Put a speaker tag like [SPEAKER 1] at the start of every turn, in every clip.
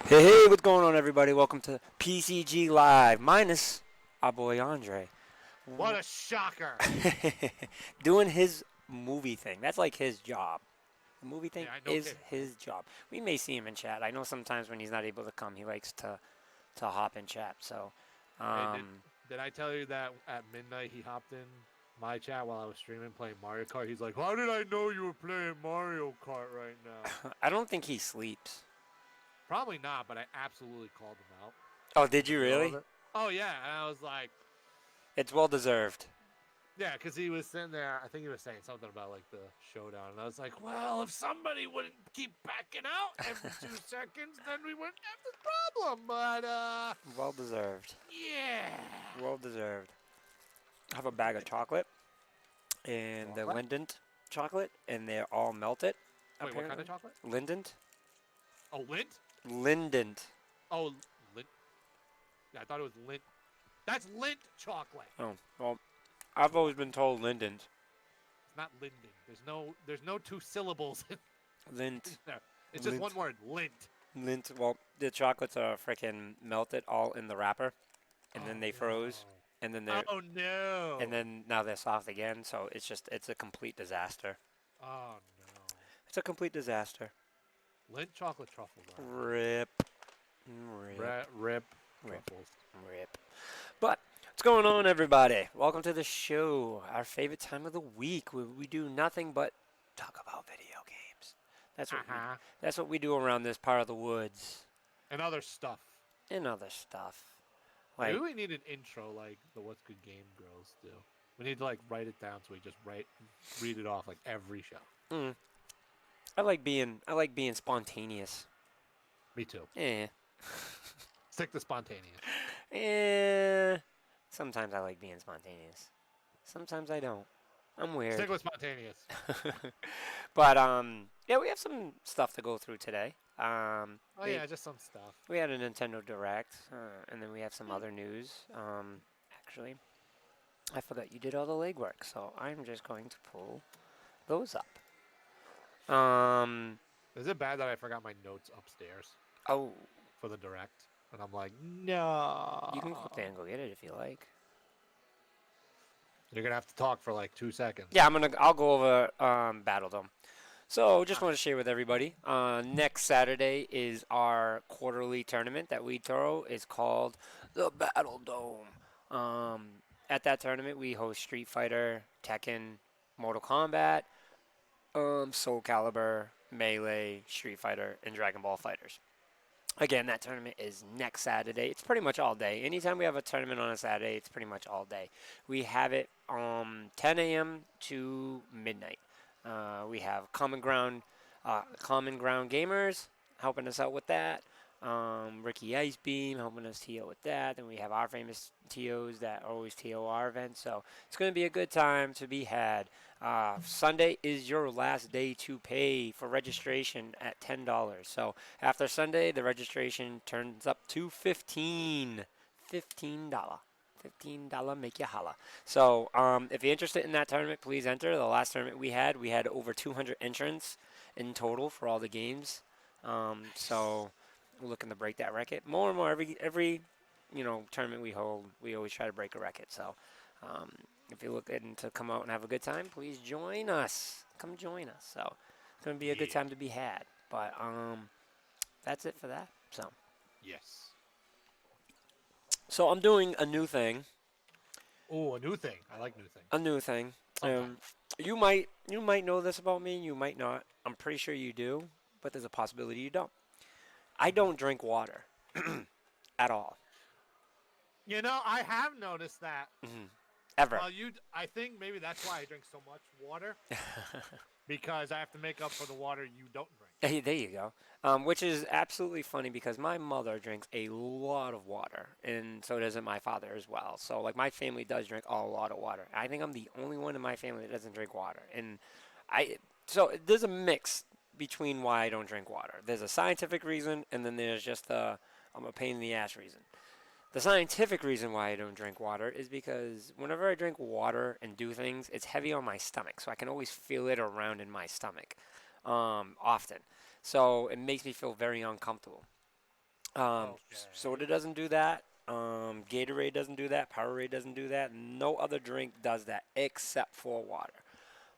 [SPEAKER 1] Hey, what's going on, everybody? Welcome to PCG Live, minus our boy Andre.
[SPEAKER 2] What a shocker!
[SPEAKER 1] Doing his movie thing. That's like his job. The movie thing
[SPEAKER 2] Yeah, no
[SPEAKER 1] is
[SPEAKER 2] kidding, right?
[SPEAKER 1] his job. We may see him in chat. I know sometimes when he's not able to come, he likes to hop in chat. So,
[SPEAKER 2] Hey, did
[SPEAKER 1] um,
[SPEAKER 2] did I tell you that at midnight he hopped in my chat while I was streaming playing Mario Kart? He's like, "How did I know you were playing Mario Kart right now?"
[SPEAKER 1] I don't think he sleeps.
[SPEAKER 2] Probably not, but I absolutely called him out
[SPEAKER 1] Oh, did
[SPEAKER 2] in the
[SPEAKER 1] you
[SPEAKER 2] middle of
[SPEAKER 1] really?
[SPEAKER 2] it. Oh yeah, and I was like,
[SPEAKER 1] It's well deserved.
[SPEAKER 2] yeah, because he was sitting there. I think he was saying something about like the showdown, and I was like, well, if somebody wouldn't keep backing out every 2 seconds, then we wouldn't have this problem. But
[SPEAKER 1] Well deserved.
[SPEAKER 2] yeah,
[SPEAKER 1] Well deserved. I have a bag of chocolate and the
[SPEAKER 2] chocolate.
[SPEAKER 1] Linden chocolate, and they're all melted.
[SPEAKER 2] Wait, what kind of
[SPEAKER 1] Apparently,
[SPEAKER 2] chocolate?
[SPEAKER 1] Linden.
[SPEAKER 2] Oh, lint.
[SPEAKER 1] Linden.
[SPEAKER 2] Oh, lint. Yeah, I thought it was lint. That's lint chocolate.
[SPEAKER 1] Oh, well, I've always been
[SPEAKER 2] Chocolate.
[SPEAKER 1] told Linden.
[SPEAKER 2] It's not Linden. There's no two syllables in
[SPEAKER 1] Lint.
[SPEAKER 2] there. It's just one
[SPEAKER 1] Lint.
[SPEAKER 2] word, lint.
[SPEAKER 1] Lint. Well, the chocolates are freaking melted all in the wrapper, and then
[SPEAKER 2] Oh
[SPEAKER 1] they froze,
[SPEAKER 2] no.
[SPEAKER 1] and then
[SPEAKER 2] Oh no.
[SPEAKER 1] now they're soft again. So it's a complete disaster.
[SPEAKER 2] Oh no.
[SPEAKER 1] It's a complete disaster.
[SPEAKER 2] Lint chocolate truffles are amazing.
[SPEAKER 1] Rip. Rip.
[SPEAKER 2] Rip
[SPEAKER 1] Rip.
[SPEAKER 2] truffles.
[SPEAKER 1] Rip. But what's going on, everybody? Welcome to the show. Our favorite time of the week, where we do nothing but talk about video games. That's
[SPEAKER 2] Uh
[SPEAKER 1] what we.
[SPEAKER 2] huh.
[SPEAKER 1] That's what we do around this part of the woods
[SPEAKER 2] And other stuff.
[SPEAKER 1] and other stuff.
[SPEAKER 2] Maybe
[SPEAKER 1] Like,
[SPEAKER 2] we need an intro like the What's Good Game Girls do. We need to like write it down so we just read it off like every show.
[SPEAKER 1] mm, I like being spontaneous.
[SPEAKER 2] Me too.
[SPEAKER 1] Eh,
[SPEAKER 2] Stick to spontaneous.
[SPEAKER 1] eh. Sometimes I like being spontaneous. Sometimes I don't. I'm
[SPEAKER 2] Stick
[SPEAKER 1] weird.
[SPEAKER 2] with spontaneous.
[SPEAKER 1] But yeah, we have some stuff to go through today.
[SPEAKER 2] Oh yeah, just some stuff.
[SPEAKER 1] We had a Nintendo Direct, and then we have some other news. Actually, I forgot you did all the legwork, so I'm just going to pull those up. Um,
[SPEAKER 2] Is it bad that I forgot my notes upstairs
[SPEAKER 1] oh,
[SPEAKER 2] for the direct? And I'm like,
[SPEAKER 1] you can go up there and
[SPEAKER 2] no.
[SPEAKER 1] go get it if you like.
[SPEAKER 2] You're gonna have to talk for like 2 seconds.
[SPEAKER 1] Yeah, I'll go over Battledome. So, just
[SPEAKER 2] Ah,
[SPEAKER 1] want to share with everybody. Next Saturday is our quarterly tournament that we throw. It's called the Battle Dome. At that tournament, we host Street Fighter, Tekken, Mortal Kombat, Soul Calibur, Melee, Street Fighter, and Dragon Ball Fighters. Again, that tournament is next Saturday. It's pretty much all day. Anytime we have a tournament on a Saturday, it's pretty much all day. We have it 10 a.m. to midnight. We have Common Ground Gamers helping us out with that. Ricky Icebeam helping us TO with that. Then we have our famous TOs that always TO our events. So it's going to be a good time to be had. Sunday is your last day to pay for registration at $10. So after Sunday, the registration turns up to $15. $15 make you holla. So if you're interested in that tournament, please enter. The last tournament we had over 200 entrants in total for all the games.
[SPEAKER 2] nice.
[SPEAKER 1] So we're looking to break that record more and more every tournament we hold. We always try to break a record. So if you're looking to come out and have a good time, please join us. Come join us. So it's gonna be a good
[SPEAKER 2] Yeah.
[SPEAKER 1] time to be had. But that's it for that.
[SPEAKER 2] Yes.
[SPEAKER 1] So I'm doing a new thing.
[SPEAKER 2] Oh, a new thing. I like new things.
[SPEAKER 1] A new thing. Um,
[SPEAKER 2] Sometimes.
[SPEAKER 1] you might know this about me. You might not. I'm pretty sure you do, but there's a possibility you don't. I don't drink water at all.
[SPEAKER 2] I have noticed that.
[SPEAKER 1] Ever.
[SPEAKER 2] Well, I think maybe that's why I drink so much water because I have to make up for the water you don't drink.
[SPEAKER 1] Hey, there you go. Which is absolutely funny because my mother drinks a lot of water, and so does my father as well. So, like, my family does drink a lot of water. I think I'm the only one in my family that doesn't drink water. And so there's a mix between why I don't drink water. There's a scientific reason, and then there's just I'm a pain in the ass reason. The scientific reason why I don't drink water is because whenever I drink water and do things, it's heavy on my stomach, so I can always feel it around in my stomach often. So it makes me feel very uncomfortable. Soda
[SPEAKER 2] Okay.
[SPEAKER 1] doesn't do that. Gatorade doesn't do that. Powerade doesn't do that. No other drink does that except for water.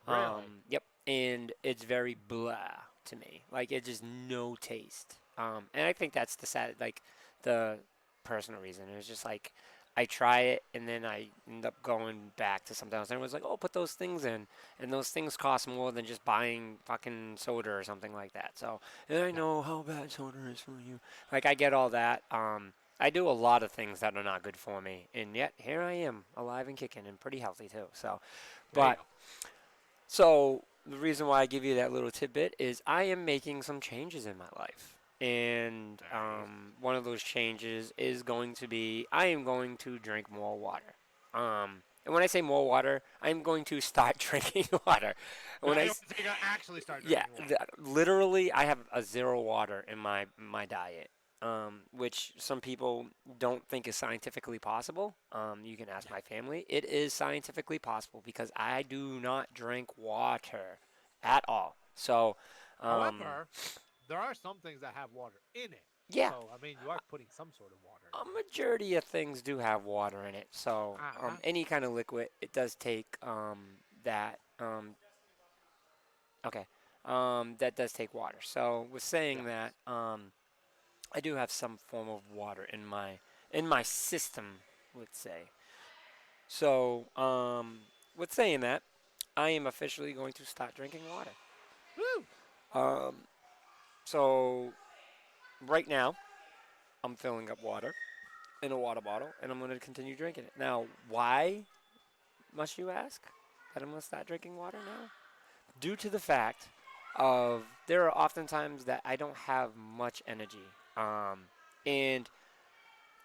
[SPEAKER 2] Really?
[SPEAKER 1] Yep, and it's very blah to me. Like it's just no taste. And I think that's the sad, like the personal reason. It's just like I try it and then I end up going back to something else. Everyone's like, "Oh, put those things in," and those things cost more than just buying fucking soda or something like that. So, and I
[SPEAKER 2] Yeah.
[SPEAKER 1] know how bad soda is for you. Like I get all that. I do a lot of things that are not good for me, and yet here I am, alive and kicking, and pretty healthy too. So,
[SPEAKER 2] There you
[SPEAKER 1] but
[SPEAKER 2] go.
[SPEAKER 1] so the reason why I give you that little tidbit is I am making some changes in my life. And
[SPEAKER 2] Nice.
[SPEAKER 1] one of those changes is going to be I am going to drink more water. And when I say more water, I'm going to start drinking water. When
[SPEAKER 2] Now
[SPEAKER 1] I,
[SPEAKER 2] you want to take actually start
[SPEAKER 1] yeah,
[SPEAKER 2] drinking water.
[SPEAKER 1] literally, I have a zero water in my diet, which some people don't think is scientifically possible. You can ask
[SPEAKER 2] Yeah.
[SPEAKER 1] my family. It is scientifically possible because I do not drink water at all. So, um,
[SPEAKER 2] However, there are some things that have water in it.
[SPEAKER 1] yeah,
[SPEAKER 2] So, I mean, you are putting some sort of water
[SPEAKER 1] a
[SPEAKER 2] in there.
[SPEAKER 1] majority of things do have water in it. So,
[SPEAKER 2] Uh-huh.
[SPEAKER 1] any kind of liquid, it does take that. Okay, that does take water. So, with saying
[SPEAKER 2] Yes.
[SPEAKER 1] that, I do have some form of water in my system, let's say. So, with saying that, I am officially going to start drinking water.
[SPEAKER 2] Woo!
[SPEAKER 1] Um, so right now, I'm filling up water in a water bottle, and I'm going to continue drinking it. Now, why must you ask that I'm going to start drinking water now? Due to the fact of there are often times that I don't have much energy, and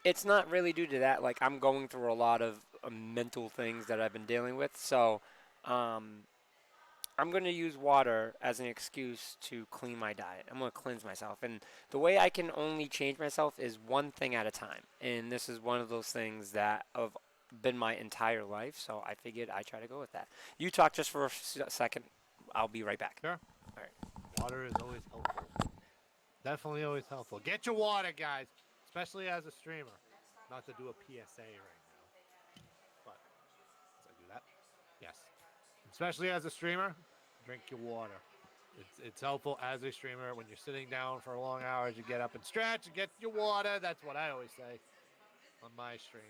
[SPEAKER 1] it's not really due to that. Like I'm going through a lot of mental things that I've been dealing with, so um, I'm going to use water as an excuse to clean my diet. I'm going to cleanse myself, and the way I can only change myself is one thing at a time. And this is one of those things that have been my entire life. So I figured I try to go with that. You talk just for a second. I'll be right back.
[SPEAKER 2] Sure.
[SPEAKER 1] All right.
[SPEAKER 2] Water is always helpful. Definitely always helpful. Get your water, guys, especially as a streamer. Not to do a PSA right now, but as I do that, yes. Especially as a streamer, drink your water. It's helpful as a streamer when you're sitting down for long hours. You get up and stretch, you get your water. That's what I always say on my streams.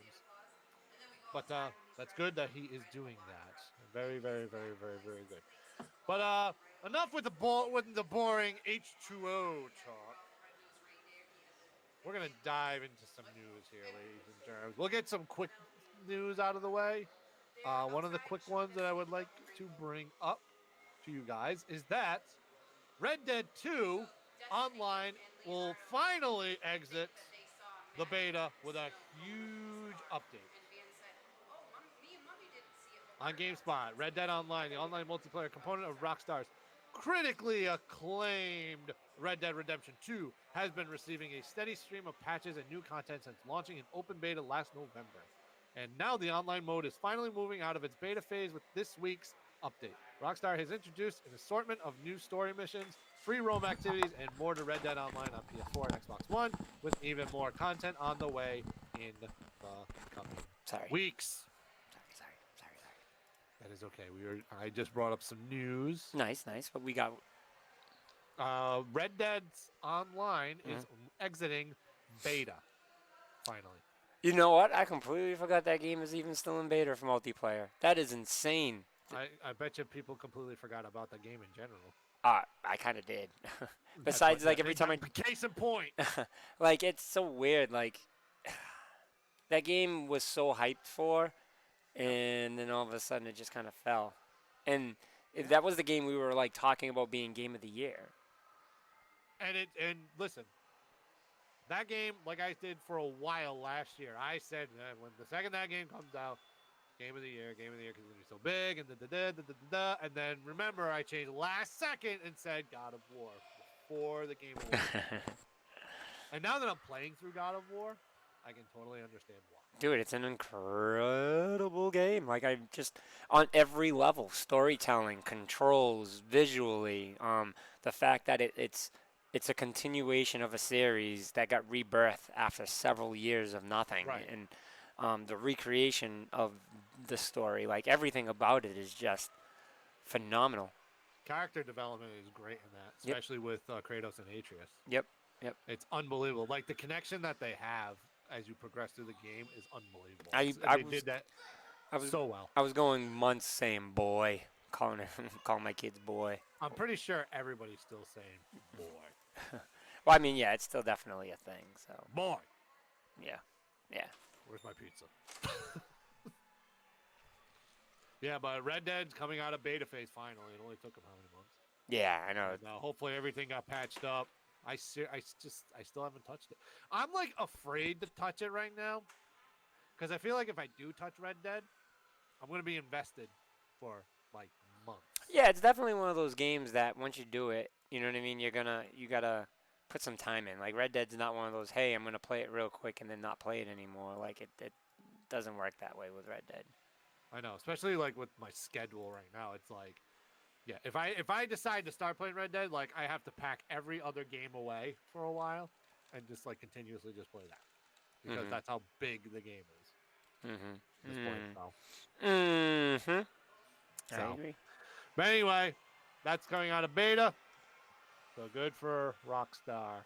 [SPEAKER 2] But that's good that he is doing that. Very, very, very, very, very good. But enough with the boring H2O talk. We're gonna dive into some news here, ladies and gentlemen. We'll get some quick news out of the way. One of the quick ones that I would like to bring up to you guys is that Red Dead 2 Online will finally exit the beta with a huge update. On GameSpot, Red Dead Online, the online multiplayer component of Rockstar's critically acclaimed Red Dead Redemption 2, has been receiving a steady stream of patches and new content since launching in open beta last November. And now the online mode is finally moving out of its beta phase with this week's update. Rockstar has introduced an assortment of new story missions, free roam activities, and more to Red Dead Online on PS4 and Xbox One, with even more content on the way in the coming
[SPEAKER 1] Sorry.
[SPEAKER 2] weeks.
[SPEAKER 1] Sorry.
[SPEAKER 2] That is okay. I just brought up some news.
[SPEAKER 1] Nice, nice. But we got.
[SPEAKER 2] Red Dead Online
[SPEAKER 1] Mhm.
[SPEAKER 2] is exiting beta. Finally,
[SPEAKER 1] You know what? I completely forgot that game is even still in beta for multiplayer. That is insane.
[SPEAKER 2] I bet you people completely forgot about the game in general.
[SPEAKER 1] I kind of did.
[SPEAKER 2] That's what.
[SPEAKER 1] Besides, like every time
[SPEAKER 2] Case in point.
[SPEAKER 1] like it's so weird. Like that game was so hyped for,
[SPEAKER 2] Yep.
[SPEAKER 1] and then all of a sudden it just kind of fell. And if
[SPEAKER 2] Yeah.
[SPEAKER 1] that was the game we were like talking about being game of the year.
[SPEAKER 2] And listen, that game, like I did for a while last year, I said when the second that game comes out, game of the year, because it's gonna be so big, and and then remember I changed last second and said God of War before the Game Awards. And now that I'm playing through God of War, I can totally understand why.
[SPEAKER 1] Dude, it's an incredible game. Like I just on every level, storytelling, controls, visually, the fact that it's it's a continuation of a series that got rebirthed after several years of nothing,
[SPEAKER 2] Right.
[SPEAKER 1] and the recreation of the story, like everything about it, is just phenomenal.
[SPEAKER 2] Character development is great in that,
[SPEAKER 1] Yep,
[SPEAKER 2] especially with Kratos and Atreus.
[SPEAKER 1] yep, yep.
[SPEAKER 2] It's unbelievable. Like the connection that they have as you progress through the game is unbelievable.
[SPEAKER 1] I
[SPEAKER 2] And
[SPEAKER 1] I
[SPEAKER 2] they
[SPEAKER 1] was
[SPEAKER 2] did that
[SPEAKER 1] I was
[SPEAKER 2] so well.
[SPEAKER 1] I was going months saying boy, calling it, calling my kids boy.
[SPEAKER 2] I'm pretty sure everybody's still saying boy,
[SPEAKER 1] Well, I mean, yeah, it's still definitely a thing. So
[SPEAKER 2] boy.
[SPEAKER 1] yeah, yeah.
[SPEAKER 2] Where's my pizza? Yeah, but Red Dead's coming out of beta phase finally. It only took them how many months?
[SPEAKER 1] Yeah, I know.
[SPEAKER 2] And hopefully everything got patched up. I still haven't touched it. I'm like afraid to touch it right now because I feel like if I do touch Red Dead, I'm gonna be invested for like months.
[SPEAKER 1] Yeah, it's definitely one of those games that once you do it, you know what I mean. You gotta put some time in. Like Red Dead's not one of those. Hey, I'm gonna play it real quick and then not play it anymore. Like it doesn't work that way with Red Dead.
[SPEAKER 2] I know, especially like with my schedule right now. It's like, yeah, if I decide to start playing Red Dead, like I have to pack every other game away for a while and just like continuously just play that because
[SPEAKER 1] Mhm.
[SPEAKER 2] that's how big the game is
[SPEAKER 1] Mhm.
[SPEAKER 2] at this point. So,
[SPEAKER 1] Mhm. I
[SPEAKER 2] so,
[SPEAKER 1] agree.
[SPEAKER 2] but anyway, that's coming out of beta. So good for Rockstar.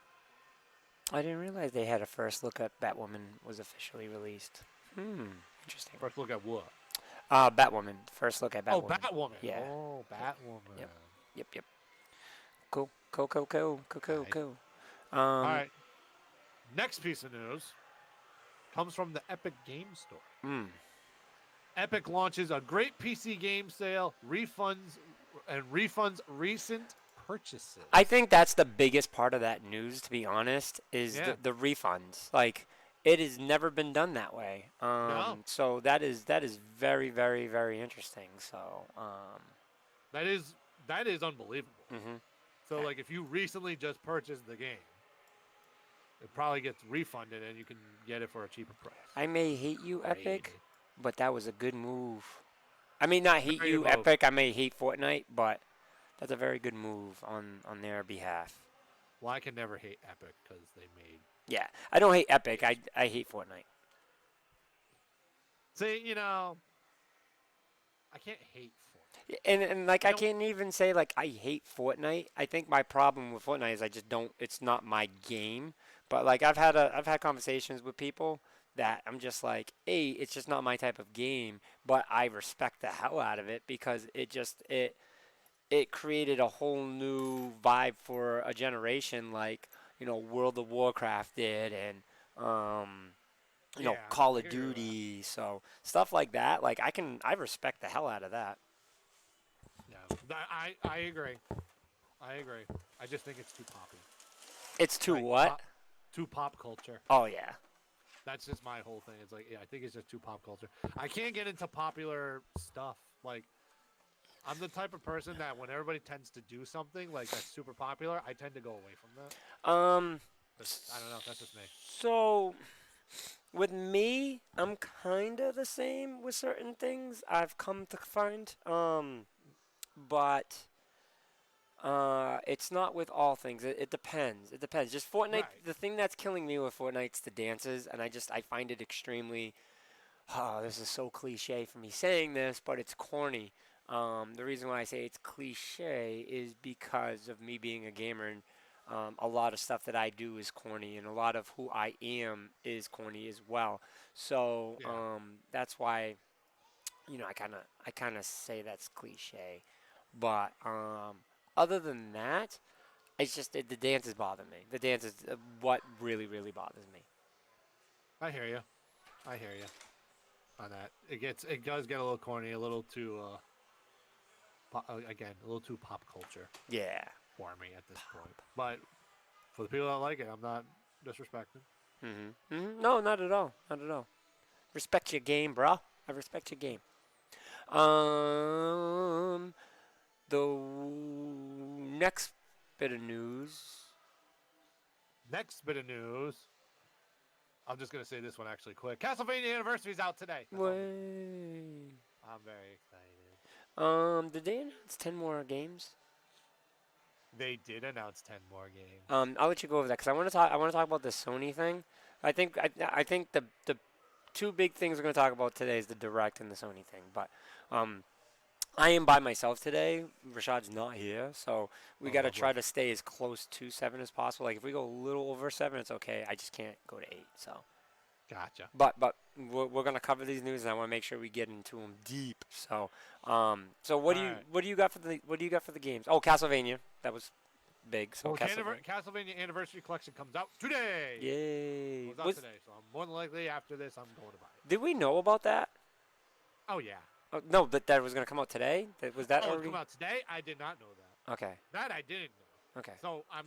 [SPEAKER 1] I didn't realize they had a first look at Batwoman was officially released. Interesting.
[SPEAKER 2] First look at what?
[SPEAKER 1] Batwoman. First look at
[SPEAKER 2] Oh,
[SPEAKER 1] Batwoman.
[SPEAKER 2] Batwoman.
[SPEAKER 1] Yeah.
[SPEAKER 2] Oh, Batwoman.
[SPEAKER 1] Yep. Yep. Yep. Cool. Cool. Cool. Cool. Cool. Cool.
[SPEAKER 2] Okay.
[SPEAKER 1] Cool.
[SPEAKER 2] All right. Next piece of news comes from the Epic Game Store. Epic launches a great PC game sale, refunds recent purchases.
[SPEAKER 1] I think that's the biggest part of that news, to be honest, is
[SPEAKER 2] Yeah.
[SPEAKER 1] the refunds. Like, it has never been done that way.
[SPEAKER 2] No.
[SPEAKER 1] So that is very, very, very interesting. So,
[SPEAKER 2] That is unbelievable.
[SPEAKER 1] mhm.
[SPEAKER 2] So like if you recently just purchased the game, it probably gets refunded and you can get it for a cheaper price.
[SPEAKER 1] I may hate you, Epic,
[SPEAKER 2] Crazy.
[SPEAKER 1] but that was a good move. I may not hate
[SPEAKER 2] Very good
[SPEAKER 1] you,
[SPEAKER 2] move.
[SPEAKER 1] Epic. I may hate Fortnite, but that's a very good move on their behalf.
[SPEAKER 2] Well, I can never hate Epic because they made.
[SPEAKER 1] Yeah, I don't hate Epic. I hate Fortnite.
[SPEAKER 2] See, I can't hate Fortnite.
[SPEAKER 1] And like
[SPEAKER 2] I
[SPEAKER 1] I
[SPEAKER 2] don't.
[SPEAKER 1] can't even say like I hate Fortnite. I think my problem with Fortnite is I just don't. It's not my game. But like I've had conversations with people that I'm just like, hey, it's just not my type of game. But I respect the hell out of it because it created a whole new vibe for a generation, like World of Warcraft did, and
[SPEAKER 2] Yeah,
[SPEAKER 1] Call
[SPEAKER 2] I
[SPEAKER 1] of
[SPEAKER 2] can agree with that.
[SPEAKER 1] Duty. So stuff like that. Like I respect the hell out of that.
[SPEAKER 2] Yeah, I agree. I agree. I just think it's too poppy.
[SPEAKER 1] It's too
[SPEAKER 2] Like
[SPEAKER 1] what?
[SPEAKER 2] too pop culture.
[SPEAKER 1] Oh yeah.
[SPEAKER 2] That's just my whole thing. It's like, yeah, I think it's just too pop culture. I can't get into popular stuff. Like, I'm the type of person that when everybody tends to do something like that's super popular, I tend to go away from that.
[SPEAKER 1] Um.
[SPEAKER 2] I don't know. That's just me.
[SPEAKER 1] So with me, I'm kind of the same with certain things. I've come to find. But it's not with all things. It depends. It depends. Just Fortnite.
[SPEAKER 2] Right.
[SPEAKER 1] The thing that's killing me with Fortnite's the dances, and I find it extremely. Oh, this is so cliche for me saying this, but it's corny. The reason why I say it's cliche is because of me being a gamer, and a lot of stuff that I do is corny, and a lot of who I am is corny as well. So
[SPEAKER 2] Yeah.
[SPEAKER 1] that's why I kind of say that's cliche, but other than that, it's just the dances bother me. The dance is what really really bothers me.
[SPEAKER 2] I hear you. I hear you on that. It does get a little corny, a little too again, a little too pop culture
[SPEAKER 1] Yeah.
[SPEAKER 2] for me at this point. But for the people that like it, I'm not disrespecting.
[SPEAKER 1] No, not at all. Not at all. Respect your game, bro. I respect your game. Um, the next bit of news.
[SPEAKER 2] Next bit of news. I'm just gonna say this one actually quick. Castlevania Anniversary is out today.
[SPEAKER 1] Way.
[SPEAKER 2] I'm very excited.
[SPEAKER 1] Did they announce 10 more games?
[SPEAKER 2] They did announce 10 more games.
[SPEAKER 1] I'll let you go over that because I want to talk. I want to talk about the Sony thing. I think the two big things we're going to talk about today is the direct and the Sony thing. But um, I am by myself today. Rashad's not here, so we
[SPEAKER 2] Oh,
[SPEAKER 1] got to
[SPEAKER 2] lovely.
[SPEAKER 1] try to stay as close to 7 as possible. Like if we go a little over 7, it's okay. I just can't go to 8. So,
[SPEAKER 2] Gotcha.
[SPEAKER 1] but we're gonna cover these news, and I want to make sure we get into them deep. So what
[SPEAKER 2] All
[SPEAKER 1] do you
[SPEAKER 2] right.
[SPEAKER 1] what do you got for the games? Oh, Castlevania. That was big. So
[SPEAKER 2] Well,
[SPEAKER 1] Castlevania.
[SPEAKER 2] Castlevania Anniversary Collection comes out today.
[SPEAKER 1] Yay!
[SPEAKER 2] Comes out today, so I'm more than likely after this, I'm going to buy it.
[SPEAKER 1] Did we know about that?
[SPEAKER 2] Oh, yeah.
[SPEAKER 1] Oh, no, but that was gonna come out today. Was that
[SPEAKER 2] Oh, it
[SPEAKER 1] already?
[SPEAKER 2] come out today? I did not know that.
[SPEAKER 1] Okay.
[SPEAKER 2] That I didn't know.
[SPEAKER 1] Okay.
[SPEAKER 2] So I'm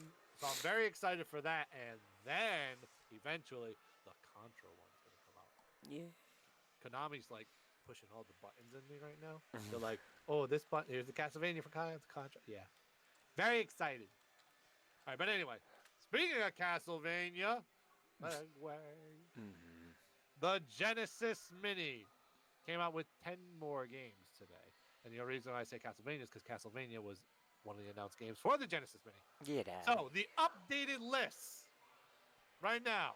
[SPEAKER 2] very excited for that, and then eventually the Contra one's gonna come out.
[SPEAKER 1] Yeah.
[SPEAKER 2] Konami's like pushing all the buttons in me right now. They're like, oh, this button here's the Castlevania for Contra. Yeah, very excited. All right, but anyway, speaking of Castlevania, the Genesis Mini came out with 10 more games today. And the reason I say Castlevania is because Castlevania was one of the announced games for the Genesis Mini.
[SPEAKER 1] Get out.
[SPEAKER 2] So the updated lists right now,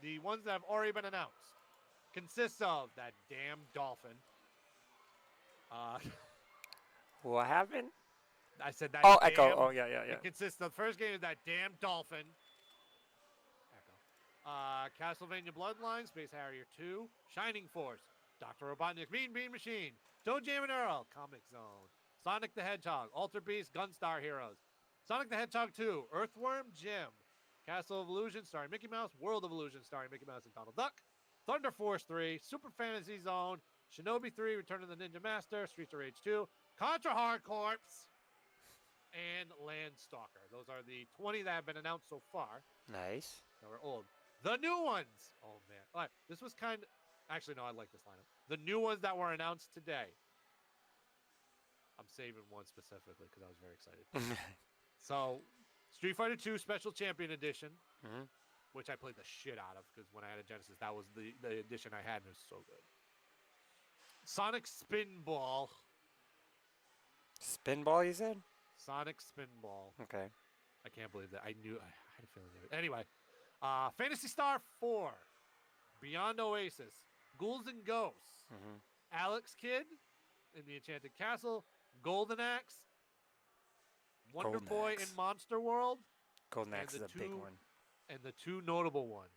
[SPEAKER 2] the ones that have already been announced, consists of that damn dolphin.
[SPEAKER 1] What happened?
[SPEAKER 2] I said that.
[SPEAKER 1] Oh,
[SPEAKER 2] damn,
[SPEAKER 1] Echo. Oh, yeah.
[SPEAKER 2] It consists of the first game is that damn dolphin. Echo. Castlevania Bloodlines, Space Harrier 2, Shining Force, Dr. Robotnik's Mean Bean Machine, Toe Jam and Earl, Comic Zone, Sonic the Hedgehog, Alter Beast, Gunstar Heroes, Sonic the Hedgehog 2, Earthworm Jim, Castle of Illusion starring Mickey Mouse, World of Illusion starring Mickey Mouse and Donald Duck, Thunder Force 3, Super Fantasy Zone, Shinobi 3, Return of the Ninja Master, Streets of Rage 2, Contra Hard Corps, and Landstalker. Those are the 20 that have been announced so far.
[SPEAKER 1] Nice.
[SPEAKER 2] That were old. The new ones. Oh, man. All right. This was kind of... Actually, no, I like this lineup. The new ones that were announced today. I'm saving one specifically because I was very excited. So, Street Fighter 2 Special Champion Edition, which I played the shit out of because when I had a Genesis, that was the edition I had, and it was so good. Sonic Spinball.
[SPEAKER 1] Spinball, you said?
[SPEAKER 2] Sonic Spinball.
[SPEAKER 1] Okay.
[SPEAKER 2] I can't believe that. I had a feeling of it. Anyway, Phantasy Star 4, Beyond Oasis, Ghouls and Ghosts, Alex Kidd in the Enchanted Castle, Golden Axe, Wonder
[SPEAKER 1] Golden
[SPEAKER 2] Boy
[SPEAKER 1] Axe.
[SPEAKER 2] in Monster World,
[SPEAKER 1] Golden Axe is a big one.
[SPEAKER 2] and the two notable ones.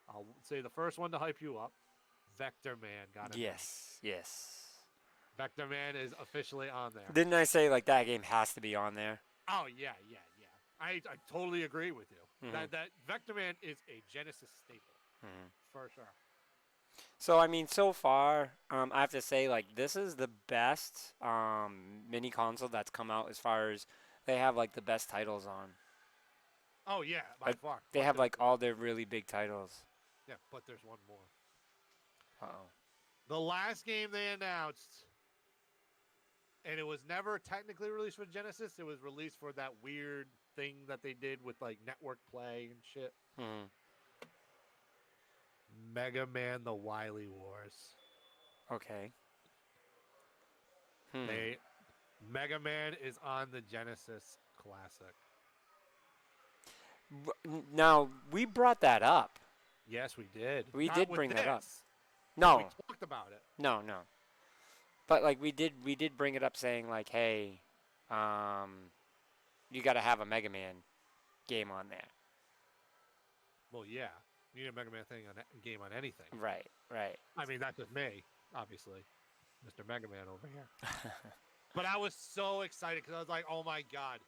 [SPEAKER 2] I'll say the first one to hype you up. Vector Man got it.
[SPEAKER 1] Yes.
[SPEAKER 2] Vector Man is officially on there.
[SPEAKER 1] Didn't I say like that game has to be on there?
[SPEAKER 2] Oh yeah. I totally agree with you. That Vector Man is a Genesis staple for sure.
[SPEAKER 1] So I mean, so far, I have to say like this is the best mini console that's come out as far as they have like the best titles on.
[SPEAKER 2] Oh yeah, by far.
[SPEAKER 1] They have like all their really big titles.
[SPEAKER 2] Yeah, but there's one more.
[SPEAKER 1] Uh-oh.
[SPEAKER 2] The last game they announced, and it was never technically released for Genesis. It was released for that weird thing that they did with like network play and shit. Mega Man: The Wily Wars.
[SPEAKER 1] Okay.
[SPEAKER 2] Mega Man is on the Genesis Classic.
[SPEAKER 1] Now we brought that up.
[SPEAKER 2] Yes, we did.
[SPEAKER 1] We
[SPEAKER 2] Not
[SPEAKER 1] did
[SPEAKER 2] with
[SPEAKER 1] bring that up.
[SPEAKER 2] this.
[SPEAKER 1] No.
[SPEAKER 2] We talked about it.
[SPEAKER 1] No. But like we did bring it up saying like, hey, you got to have a Mega Man game on there.
[SPEAKER 2] Well, yeah. You need a Mega Man game on anything.
[SPEAKER 1] Right.
[SPEAKER 2] I mean, that's just me, obviously. Mr. Mega Man over here. But I was so excited because I was like, oh my God.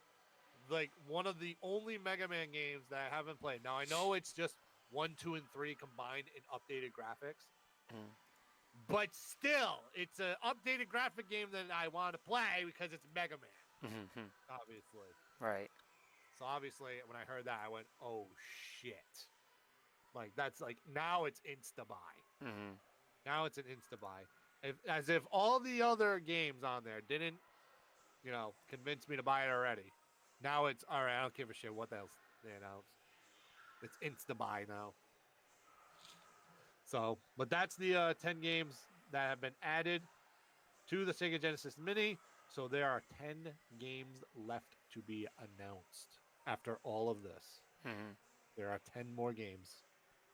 [SPEAKER 2] Like, one of the only Mega Man games that I haven't played. Now, I know it's just 1, 2, and 3 combined in updated graphics. But still, it's an updated graphic game that I want to play because it's Mega Man. Obviously.
[SPEAKER 1] Right.
[SPEAKER 2] So, obviously, when I heard that, I went, oh, shit. Like, that's like, now it's insta-buy. Now it's an insta-buy. As if all the other games on there didn't, convince me to buy it already. Now it's, all right, I don't give a shit what else they announced. It's insta-buy now. So, but that's the 10 games that have been added to the Sega Genesis Mini. So there are 10 games left to be announced after all of this.
[SPEAKER 1] Mm-hmm.
[SPEAKER 2] There are 10 more games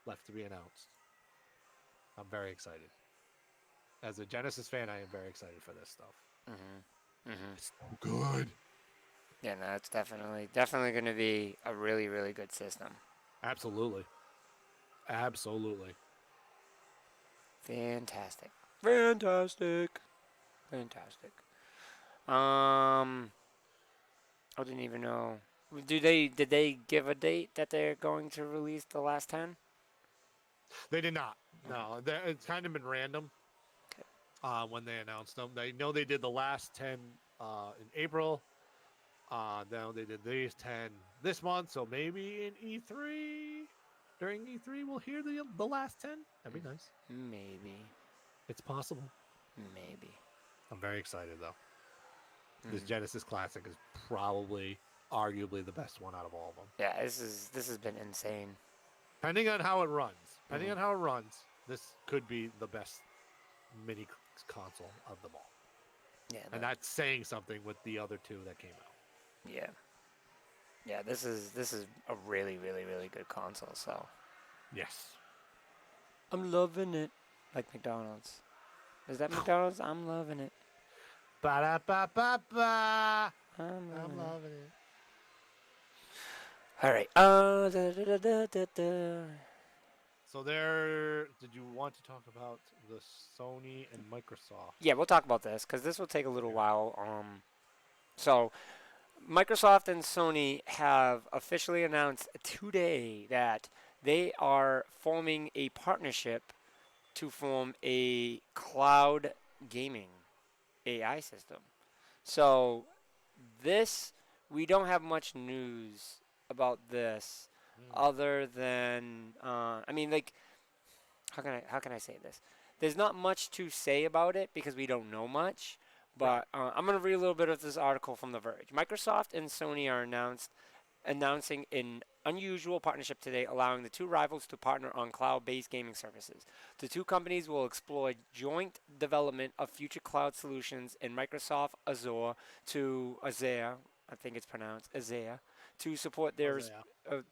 [SPEAKER 2] left to be announced. I'm very excited. As a Genesis fan, I am very excited for this stuff.
[SPEAKER 1] Mm-hmm. Mm-hmm.
[SPEAKER 2] It's so good.
[SPEAKER 1] Yeah, no, it's definitely going to be a really, really good system.
[SPEAKER 2] Absolutely. Absolutely.
[SPEAKER 1] Fantastic. Fantastic. Fantastic. Um, I didn't even know. Did they give a date that they're going to release the last 10?
[SPEAKER 2] They did not.
[SPEAKER 1] Okay.
[SPEAKER 2] No, it's kind of been random
[SPEAKER 1] Okay.
[SPEAKER 2] when they announced them. They know they did the last 10 in April. Now they did these 10 this month, so maybe in E3, during E3, we'll hear the last 10. That'd be nice.
[SPEAKER 1] Maybe.
[SPEAKER 2] It's possible.
[SPEAKER 1] Maybe.
[SPEAKER 2] I'm very excited, though. This
[SPEAKER 1] Mm.
[SPEAKER 2] Genesis Classic is probably, arguably, the best one out of all of them.
[SPEAKER 1] Yeah, this has been insane.
[SPEAKER 2] Depending on how it runs,
[SPEAKER 1] Mm.
[SPEAKER 2] this could be the best mini console of them all.
[SPEAKER 1] Yeah,
[SPEAKER 2] And that's saying something with the other two that came out.
[SPEAKER 1] yeah, yeah. This is a really, really, really good console. So
[SPEAKER 2] Yes.
[SPEAKER 1] I'm loving it. Like McDonald's. Is that McDonald's? I'm loving it.
[SPEAKER 2] Ba-da-ba-ba-ba.
[SPEAKER 1] I'm
[SPEAKER 2] I'm
[SPEAKER 1] loving it.
[SPEAKER 2] loving it.
[SPEAKER 1] All right.
[SPEAKER 2] So there, did you want to talk about the Sony and Microsoft?
[SPEAKER 1] Yeah, we'll talk about this because this will take a little
[SPEAKER 2] Okay.
[SPEAKER 1] while. So Microsoft and Sony have officially announced today that they are forming a partnership to form a cloud gaming AI system. So this we don't have much news about this
[SPEAKER 2] Mm,
[SPEAKER 1] other than I mean like how can I say this? There's not much to say about it because we don't know much.
[SPEAKER 2] right.
[SPEAKER 1] But I'm going to read a little bit of this article from The Verge. Microsoft and Sony are announcing an unusual partnership today, allowing the two rivals to partner on cloud-based gaming services. The two companies will explore joint development of future cloud solutions in Microsoft Azure, I think it's pronounced Azure, to support their
[SPEAKER 2] Hosea.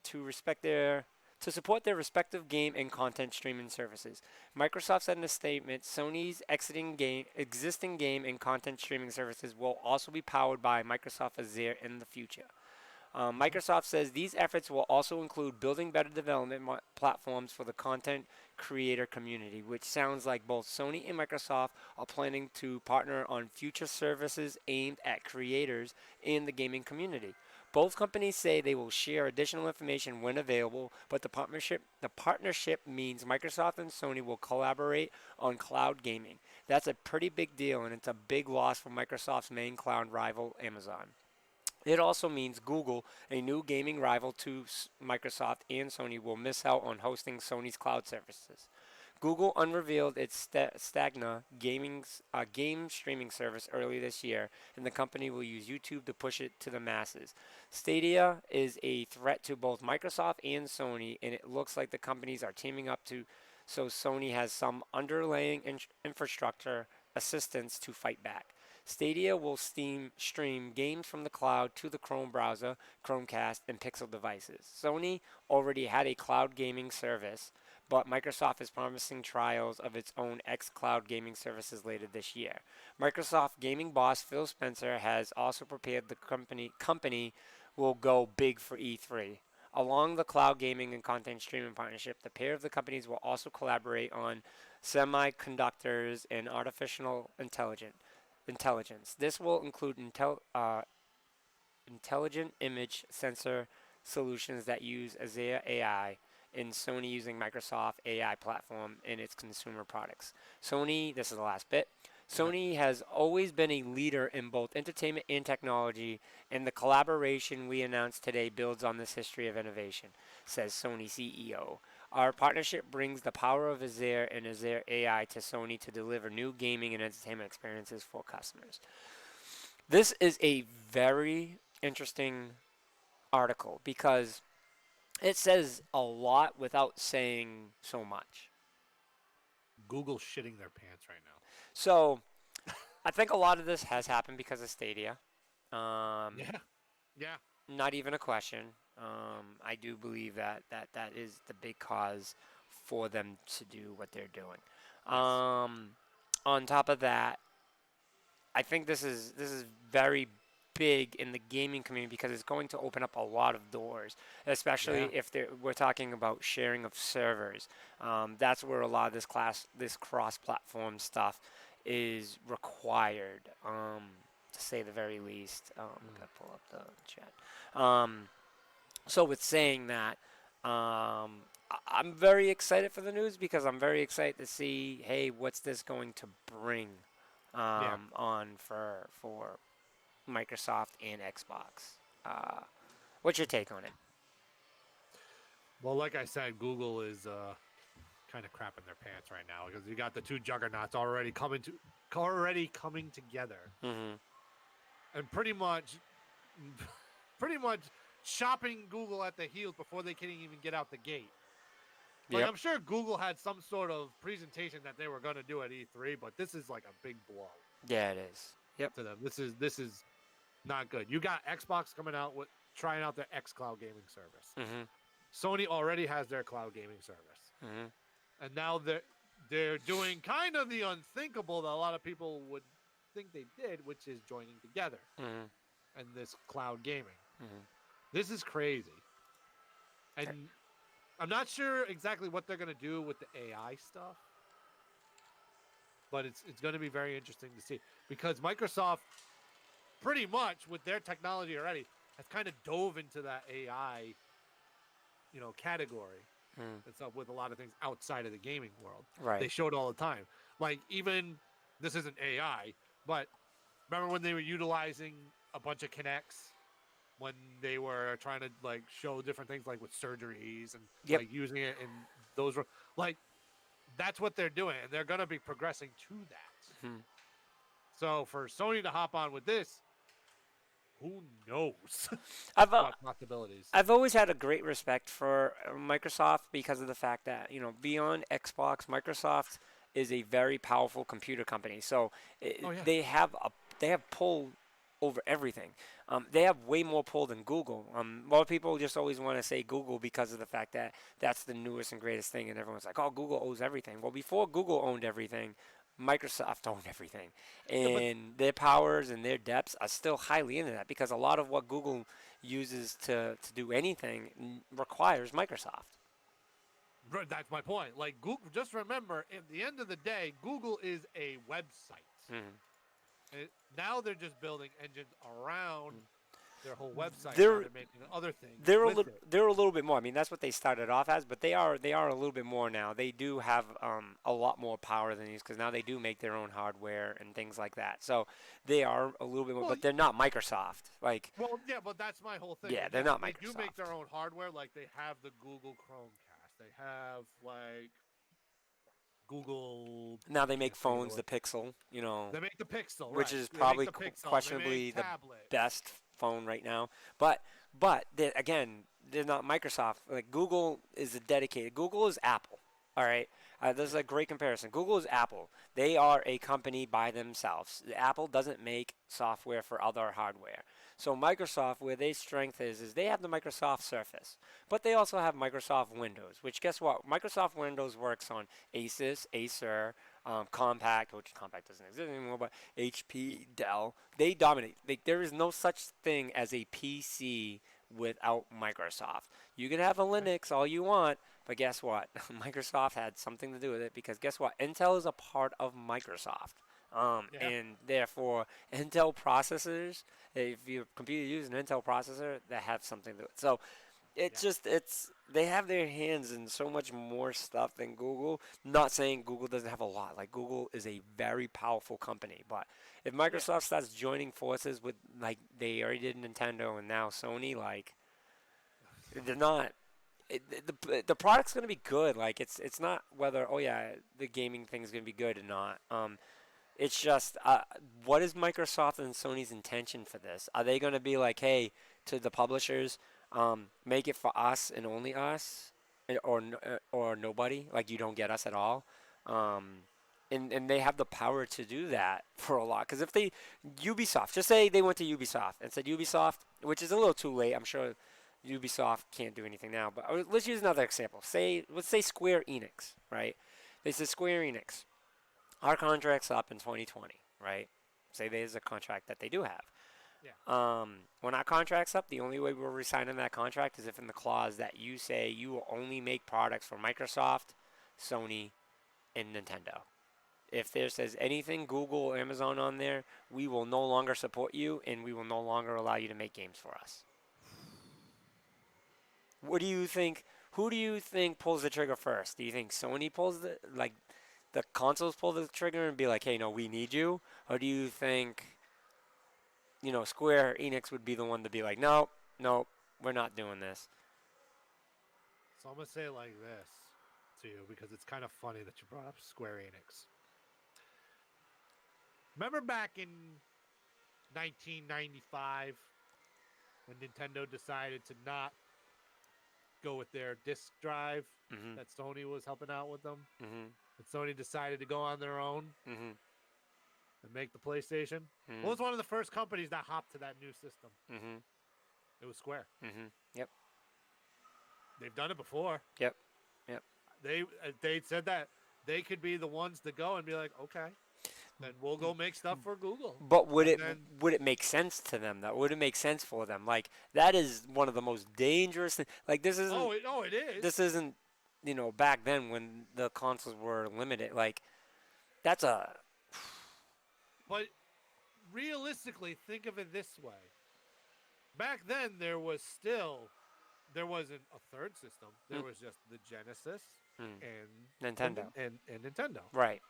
[SPEAKER 1] to respect their to support their respective game and content streaming services. Microsoft said in a statement, Sony's existing game and content streaming services will also be powered by Microsoft Azure in the future.
[SPEAKER 2] Mm-hmm.
[SPEAKER 1] Microsoft says these efforts will also include building better development platforms for the content creator community, which sounds like both Sony and Microsoft are planning to partner on future services aimed at creators in the gaming community. Both companies say they will share additional information when available, but the partnership means Microsoft and Sony will collaborate on cloud gaming. That's a pretty big deal, and it's a big loss for Microsoft's main cloud rival, Amazon. It also means Google, a new gaming rival to Microsoft and Sony, will miss out on hosting Sony's cloud services. Google unrevealed its game streaming service early this year, and the company will use YouTube to push it to the masses. Stadia is a threat to both Microsoft and Sony, and it looks like the companies are teaming up so Sony has some underlying infrastructure assistance to fight back. Stadia will stream games from the cloud to the Chrome browser, Chromecast, and Pixel devices. Sony already had a cloud gaming service, but Microsoft is promising trials of its own xCloud gaming services later this year. Microsoft gaming boss Phil Spencer has also prepared the company will go big for E3. Along the cloud gaming and content streaming partnership, the pair of the companies will also collaborate on semiconductors and artificial intelligence. This will include intelligent image sensor solutions that use Azure AI and Sony using Microsoft AI platform in its consumer products. This is the last bit.
[SPEAKER 2] Okay.
[SPEAKER 1] Sony has always been a leader in both entertainment and technology, and the collaboration we announced today builds on this history of innovation, says Sony CEO. Our partnership brings the power of Azure and Azure AI to Sony to deliver new gaming and entertainment experiences for customers. This is a very interesting article because it says a lot without saying so much.
[SPEAKER 2] Google's shitting their pants right now.
[SPEAKER 1] So I think a lot of this has happened because of Stadia. Um,
[SPEAKER 2] Yeah. Yeah.
[SPEAKER 1] Not even a question. I do believe that is the big cause for them to do what they're doing.
[SPEAKER 2] Yes.
[SPEAKER 1] On top of that, I think this is very big in the gaming community because it's going to open up a lot of doors, especially
[SPEAKER 2] Yeah.
[SPEAKER 1] if we're talking about sharing of servers. That's where a lot of this cross-platform stuff is required, to say the very least.
[SPEAKER 2] Mm.
[SPEAKER 1] Gotta pull up the chat. So with saying that, I'm very excited for the news because I'm very excited to see, hey, what's this going to bring
[SPEAKER 2] Yeah.
[SPEAKER 1] on for Microsoft and Xbox. Uh, what's your take on it?
[SPEAKER 2] Well, like I said, Google is kind of crapping their pants right now because you got the two juggernauts already coming together
[SPEAKER 1] Mm-hmm.
[SPEAKER 2] and pretty much chopping Google at the heels before they can even get out the gate. Like
[SPEAKER 1] Yep.
[SPEAKER 2] I'm sure Google had some sort of presentation that they were going to do at E3, but this is like a big blow
[SPEAKER 1] Yeah, it is. Yep.
[SPEAKER 2] to them. This is not good. You got Xbox coming out with trying out their X Cloud gaming service.
[SPEAKER 1] Mm-hmm.
[SPEAKER 2] Sony already has their cloud gaming service,
[SPEAKER 1] Mm-hmm.
[SPEAKER 2] and now they're doing kind of the unthinkable that a lot of people would think they did, which is joining together
[SPEAKER 1] Mm-hmm.
[SPEAKER 2] and this cloud gaming.
[SPEAKER 1] Mm-hmm.
[SPEAKER 2] This is crazy, and I'm not sure exactly what they're gonna do with the AI stuff, but it's going to be very interesting to see because Microsoft, pretty much with their technology already, has kind of dove into that AI, category
[SPEAKER 1] Mm-hmm.
[SPEAKER 2] and stuff with a lot of things outside of the gaming world. They
[SPEAKER 1] Right.
[SPEAKER 2] showed all the time, like even this isn't AI, but remember when they were utilizing a bunch of Kinects when they were trying to like show different things like with surgeries and
[SPEAKER 1] Yep.
[SPEAKER 2] like using it in those like that's what they're doing and they're going to be progressing to that.
[SPEAKER 1] Mm-hmm.
[SPEAKER 2] So for Sony to hop on with this, who knows
[SPEAKER 1] I've uh,
[SPEAKER 2] what possibilities?
[SPEAKER 1] I've always had a great respect for Microsoft because of the fact that, beyond Xbox, Microsoft is a very powerful computer company. So
[SPEAKER 2] Oh yeah.
[SPEAKER 1] they have pull over everything. They have way more pull than Google. A lot of people just always want to say Google because of the fact that that's the newest and greatest thing, and everyone's like, "Oh, Google owns everything." Well, before Google owned everything, Microsoft owned everything,
[SPEAKER 2] Yeah, but
[SPEAKER 1] and their powers and their depths are still highly into that because a lot of what Google uses to do anything requires Microsoft.
[SPEAKER 2] that's my point. Like Google, just remember, at the end of the day, Google is a website.
[SPEAKER 1] Mm-hmm.
[SPEAKER 2] Now they're just building engines around their whole website. Now
[SPEAKER 1] They're
[SPEAKER 2] they're making other things
[SPEAKER 1] they're a
[SPEAKER 2] with
[SPEAKER 1] little
[SPEAKER 2] it.
[SPEAKER 1] they're a little bit more. I mean, that's what they started off as, but they are a little bit more now. They do have a lot more power than these because now they do make their own hardware and things like that. So they are a little bit more,
[SPEAKER 2] Well,
[SPEAKER 1] but they're not Microsoft. Like,
[SPEAKER 2] yeah, but that's my whole thing.
[SPEAKER 1] yeah,
[SPEAKER 2] Is
[SPEAKER 1] they're
[SPEAKER 2] that
[SPEAKER 1] not
[SPEAKER 2] they do make their
[SPEAKER 1] Microsoft.
[SPEAKER 2] own hardware. Like they have the Google Chromecast. They have like Google.
[SPEAKER 1] Now
[SPEAKER 2] I
[SPEAKER 1] they make
[SPEAKER 2] can't think of the
[SPEAKER 1] phones,
[SPEAKER 2] word.
[SPEAKER 1] the Pixel,
[SPEAKER 2] They make the Pixel,
[SPEAKER 1] which
[SPEAKER 2] right?
[SPEAKER 1] is
[SPEAKER 2] They make
[SPEAKER 1] probably
[SPEAKER 2] the Pixel. They make
[SPEAKER 1] questionably the
[SPEAKER 2] tablets.
[SPEAKER 1] best phone right now. But again, they're not Microsoft. Like Google is a dedicated. Google is Apple. All right. This is
[SPEAKER 2] Yeah.
[SPEAKER 1] a great comparison. Google is Apple. They are a company by themselves. Apple doesn't make software for other hardware. So Microsoft, where their strength is they have the Microsoft Surface, but they also have Microsoft Windows. Which guess what? Microsoft Windows works on Asus, Acer, Compact, which Compact doesn't exist anymore, but HP, Dell, they dominate. There is no such thing as a PC without Microsoft. You can have a
[SPEAKER 2] Right.
[SPEAKER 1] Linux all you want, but guess what? Microsoft had something to do with it because guess what? Intel is a part of Microsoft.
[SPEAKER 2] Yeah.
[SPEAKER 1] And therefore, Intel processors, if your computer uses an Intel processor, that have something to do with it. So
[SPEAKER 2] Yeah.
[SPEAKER 1] it's they have their hands in so much more stuff than Google. Not saying Google doesn't have a lot. Like Google is a very powerful company, but if
[SPEAKER 2] Yeah.
[SPEAKER 1] Microsoft starts joining forces with like they already did Nintendo and now Sony, like they're not. The product's gonna be good. Like it's not whether oh yeah the gaming thing's gonna be good or not. It's just what is Microsoft and Sony's intention for this? Are they gonna be like hey to the publishers, make it for us and only us, or nobody? Like you don't get us at all. Um, and they have the power to do that for a lot. Because if they Ubisoft, just say they went to Ubisoft and said Ubisoft, which is a little too late. I'm sure Ubisoft can't do anything now. But let's use another example. Let's say Square Enix, right? They said Square Enix, our contract's up in 2020, right? Say there's a contract that they do have.
[SPEAKER 2] Yeah.
[SPEAKER 1] When our contract's up, the only way we're resigning that contract is if in the clause that you say you will only make products for Microsoft, Sony, and Nintendo. If there says anything Google or Amazon on there, we will no longer support you and we will no longer allow you to make games for us. What do you think? Who do you think pulls the trigger first? Do you think Sony pulls the consoles pull the trigger and be like, "Hey, no, we need you," or do you think Square Enix would be the one to be like, "No, no, we're not doing this."
[SPEAKER 2] So I'm gonna say it like this to you because it's kind of funny that you brought up Square Enix. Remember back in 1995 when Nintendo decided to not go with their disk drive
[SPEAKER 1] Mhm.
[SPEAKER 2] that Sony was helping out with them,
[SPEAKER 1] Mhm.
[SPEAKER 2] and Sony decided to go on their own
[SPEAKER 1] Mhm.
[SPEAKER 2] and make the PlayStation? What
[SPEAKER 1] Mhm.
[SPEAKER 2] was one of the first companies that hopped to that new system?
[SPEAKER 1] Mhm.
[SPEAKER 2] It was Square.
[SPEAKER 1] Mhm. Yep.
[SPEAKER 2] They've done it before.
[SPEAKER 1] Yep. Yep.
[SPEAKER 2] They said that they could be the ones to go and be like, okay, then we'll go make stuff for Google.
[SPEAKER 1] But would
[SPEAKER 2] And
[SPEAKER 1] it
[SPEAKER 2] then
[SPEAKER 1] would it make sense to them though? Would it make sense for them? Like that is one of the most dangerous things. Like
[SPEAKER 2] it is.
[SPEAKER 1] this isn't back then when the consoles were limited. Like that's a
[SPEAKER 2] But realistically, think of it this way. Back then, there wasn't a third system. There
[SPEAKER 1] mm,
[SPEAKER 2] was just the Genesis
[SPEAKER 1] mm,
[SPEAKER 2] and
[SPEAKER 1] Nintendo.
[SPEAKER 2] and Nintendo.
[SPEAKER 1] Right.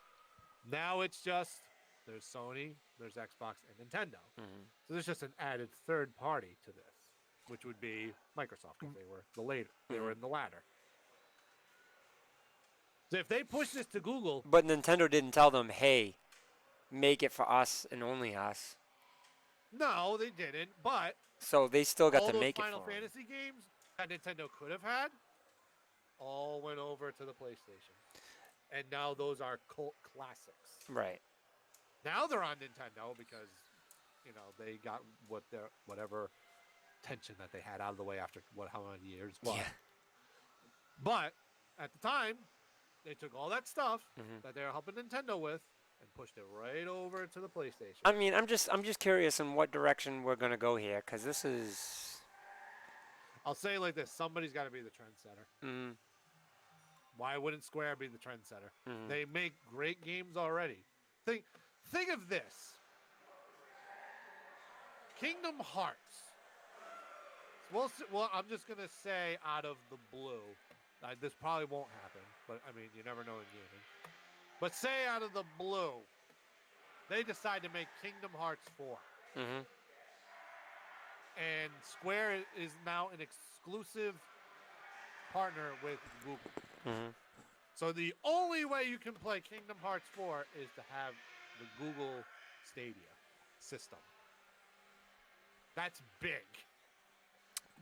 [SPEAKER 2] Now it's just there's Sony, there's Xbox, and Nintendo.
[SPEAKER 1] Hmm.
[SPEAKER 2] So there's just an added third party to this, which would be Microsoft because they were the later. They were
[SPEAKER 1] Hmm.
[SPEAKER 2] in the latter. So if they push this to Google,
[SPEAKER 1] But Nintendo didn't tell them, "Hey, make it for us and only us."
[SPEAKER 2] no, they didn't. But
[SPEAKER 1] So they still got
[SPEAKER 2] all
[SPEAKER 1] to
[SPEAKER 2] those
[SPEAKER 1] make it
[SPEAKER 2] Final
[SPEAKER 1] for them.
[SPEAKER 2] Fantasy games that Nintendo could have had all went over to the PlayStation. And now those are cult classics.
[SPEAKER 1] Right.
[SPEAKER 2] Now they're on Nintendo because, they got whatever tension that they had out of the way after how many years.
[SPEAKER 1] Yeah.
[SPEAKER 2] But at the time, they took all that stuff
[SPEAKER 1] Hmm.
[SPEAKER 2] that they were helping Nintendo with and pushed it right over to the PlayStation.
[SPEAKER 1] I mean, I'm just curious in what direction we're gonna go here, because this is.
[SPEAKER 2] I'll say it like this: somebody's got to be the trendsetter.
[SPEAKER 1] Mm,
[SPEAKER 2] Why wouldn't Square be the trendsetter?
[SPEAKER 1] mm,
[SPEAKER 2] They make great games already. Think of this: Kingdom Hearts. Well, I'm just gonna say out of the blue. This probably won't happen, but I mean, you never know in gaming. But say out of the blue, they decide to make Kingdom Hearts 4,
[SPEAKER 1] hmm
[SPEAKER 2] and Square is now an exclusive partner with Google.
[SPEAKER 1] hmm
[SPEAKER 2] So the only way you can play Kingdom Hearts 4 is to have the Google Stadia system. That's big.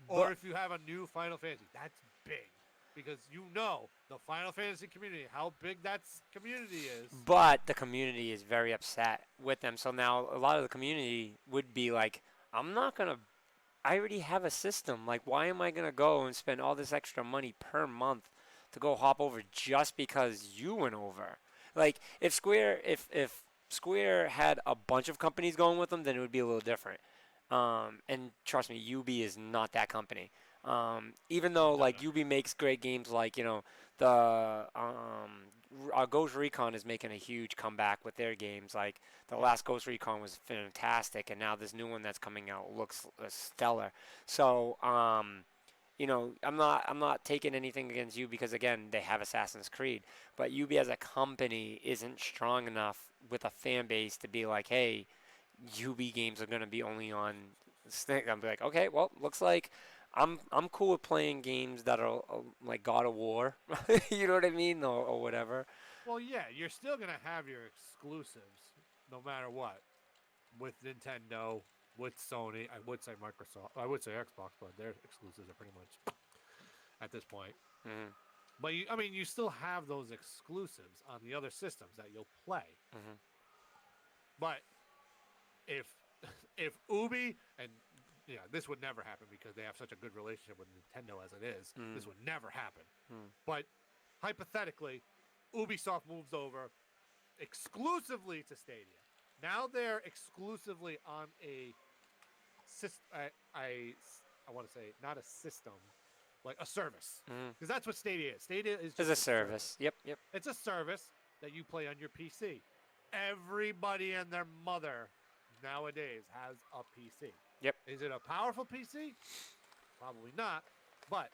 [SPEAKER 2] Or
[SPEAKER 1] But
[SPEAKER 2] if you have a new Final Fantasy, that's big. Because the Final Fantasy community, how big that community is.
[SPEAKER 1] but the community is very upset with them. So now a lot of the community would be like, I'm not gonna. I already have a system. Like, why am I gonna go and spend all this extra money per month to go hop over just because you went over? Like, if Square had a bunch of companies going with them, then it would be a little different. And trust me, UB is not that company. Even though
[SPEAKER 2] No,
[SPEAKER 1] like
[SPEAKER 2] no.
[SPEAKER 1] UB makes great games, like the Ghost Recon is making a huge comeback with their games. Like the last Ghost Recon was fantastic, and now this new one that's coming out looks stellar. So I'm not taking anything against you because again they have Assassin's Creed, but UB as a company isn't strong enough with a fan base to be like, hey, UB games are gonna be only on Stick. I'm like, okay, well, looks like I'm cool with playing games that are like God of War, you know what I mean, or whatever.
[SPEAKER 2] Well, yeah, you're still going to have your exclusives no matter what. With Nintendo, with Sony, I would say Microsoft, I would say Xbox, but their exclusives are pretty much at this point.
[SPEAKER 1] Mhm.
[SPEAKER 2] But I mean, you still have those exclusives on the other systems that you'll play.
[SPEAKER 1] Mm-hmm.
[SPEAKER 2] But if if Ubi and this would never happen because they have such a good relationship with Nintendo as it is.
[SPEAKER 1] Mm.
[SPEAKER 2] This would never happen.
[SPEAKER 1] Mm.
[SPEAKER 2] But hypothetically, Ubisoft moves over exclusively to Stadia. Now they're exclusively on a system. I want to say not a system, like a service,
[SPEAKER 1] Mm.
[SPEAKER 2] because that's what Stadia is. Stadia is
[SPEAKER 1] As
[SPEAKER 2] just
[SPEAKER 1] a
[SPEAKER 2] a service.
[SPEAKER 1] service. Yep. Yep.
[SPEAKER 2] It's a service that you play on your PC. Everybody and their mother nowadays has a PC.
[SPEAKER 1] Yep.
[SPEAKER 2] Is it a powerful PC? Probably not. But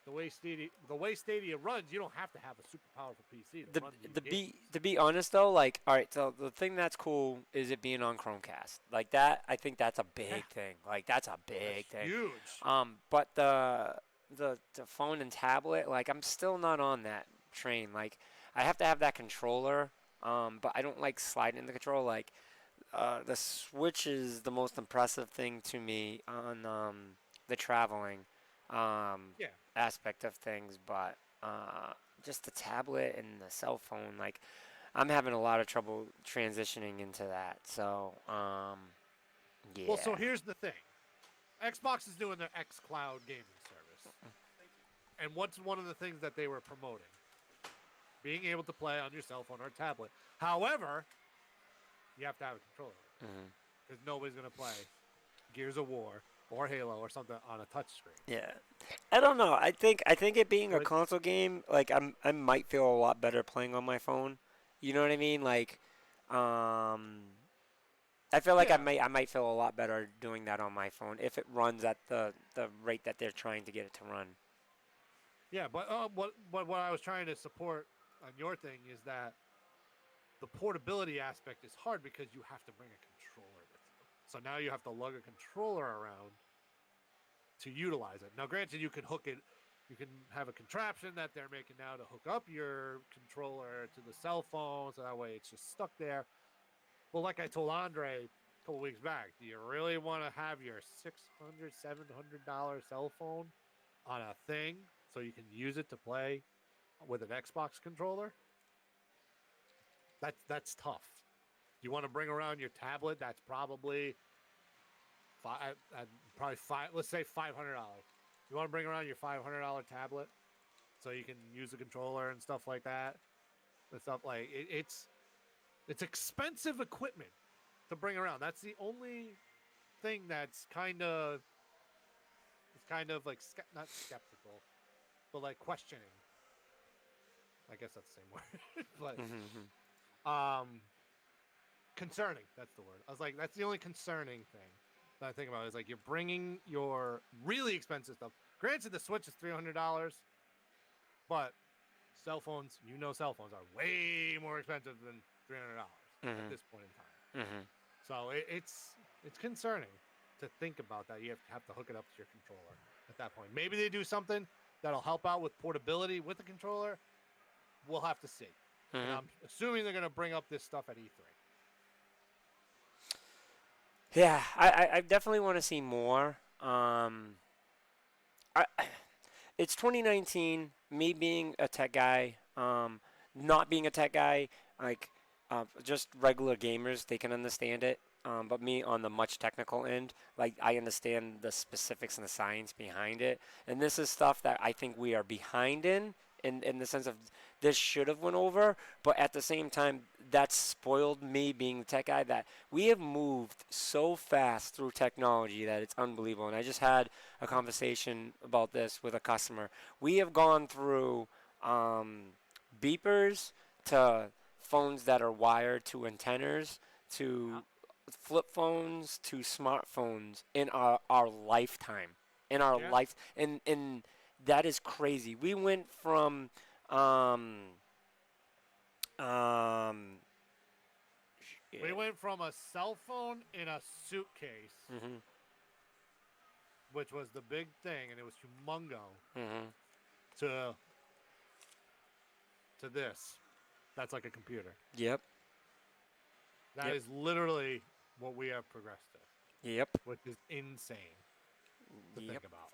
[SPEAKER 2] the way Stadia runs, you don't have to have a super powerful PC to
[SPEAKER 1] The
[SPEAKER 2] run these
[SPEAKER 1] the
[SPEAKER 2] games.
[SPEAKER 1] be to be honest though, like, all right, so the thing that's cool is it being on Chromecast. Like that, I think that's a
[SPEAKER 2] Yeah,
[SPEAKER 1] big thing. Like that's a big
[SPEAKER 2] that's
[SPEAKER 1] thing.
[SPEAKER 2] huge.
[SPEAKER 1] But the phone and tablet, like I'm still not on that train. Like I have to have that controller. But I don't like sliding the controller. Like the Switch is the most impressive thing to me on the traveling um,
[SPEAKER 2] Yeah.
[SPEAKER 1] aspect of things, but just the tablet and the cell phone, like I'm having a lot of trouble transitioning into that. So
[SPEAKER 2] Well, so
[SPEAKER 1] yeah.
[SPEAKER 2] here's the thing. Xbox is doing their X Cloud gaming service. And what's one of the things that they were promoting? Being able to play on your cell phone or tablet. However, you have to have a controller
[SPEAKER 1] Hmm.
[SPEAKER 2] because nobody's going to play Gears of War or Halo or something on a touchscreen.
[SPEAKER 1] Yeah. I don't know. I think it being a
[SPEAKER 2] But
[SPEAKER 1] console game, like I might feel a lot better playing on my phone. You know what I mean? Like um I feel like I
[SPEAKER 2] yeah,
[SPEAKER 1] might feel a lot better doing that on my phone if it runs at the rate that they're trying to get it to run.
[SPEAKER 2] yeah, but what I was trying to support on your thing is that the portability aspect is hard because you have to bring a controller with you. So now you have to lug a controller around to utilize it. Now, granted, you can have a contraption that they're making now to hook up your controller to the cell phone, so that way it's just stuck there. Well, like I told Andre a couple weeks back, do you really want to have your $600, $700 cell phone on a thing so you can use it to play with an Xbox controller? That's tough. You want to bring around your tablet? That's probably probably five. Let's say $500. You want to bring around your $500 tablet so you can use the controller and stuff like that. And stuff like it's expensive equipment to bring around. That's the only thing that's kind of like not skeptical, but like questioning. I guess that's the same word,
[SPEAKER 1] Hmm.
[SPEAKER 2] but concerning. That's the word. I was like, that's the only concerning thing that I think about is like you're bringing your really expensive stuff. Granted, the Switch is $300, but cell phones are way more expensive than $300 at
[SPEAKER 1] Hmm.
[SPEAKER 2] this point in time.
[SPEAKER 1] Hmm.
[SPEAKER 2] So it's concerning to think about that. You have to hook it up to your controller at that point. Maybe they do something that'll help out with portability with the controller. We'll have to see. And
[SPEAKER 1] Hmm.
[SPEAKER 2] I'm assuming they're going to bring up this stuff at E3.
[SPEAKER 1] Yeah, I definitely want to see more. I, it's 2019. Me being a tech guy, not being a tech guy, like just regular gamers, they can understand it. But me on the much technical end, like I understand the specifics and the science behind it. And this is stuff that I think we are behind in the sense of this should have went over. But at the same time, that's spoiled me being the tech guy that we have moved so fast through technology that it's unbelievable. And I just had a conversation about this with a customer. We have gone through beepers to phones that are wired to antennas
[SPEAKER 2] Yeah.
[SPEAKER 1] to flip phones to smartphones in our lifetime. In our
[SPEAKER 2] Yeah.
[SPEAKER 1] life, and that is crazy. We went from um, um,
[SPEAKER 2] We
[SPEAKER 1] shit.
[SPEAKER 2] went from a cell phone in a suitcase,
[SPEAKER 1] Mhm.
[SPEAKER 2] which was the big thing, and it was humongo,
[SPEAKER 1] Mhm.
[SPEAKER 2] to this. That's like a computer.
[SPEAKER 1] Yep.
[SPEAKER 2] That
[SPEAKER 1] Yep.
[SPEAKER 2] is literally what we have progressed to,
[SPEAKER 1] Yep.
[SPEAKER 2] which is insane to think
[SPEAKER 1] Yep.
[SPEAKER 2] about.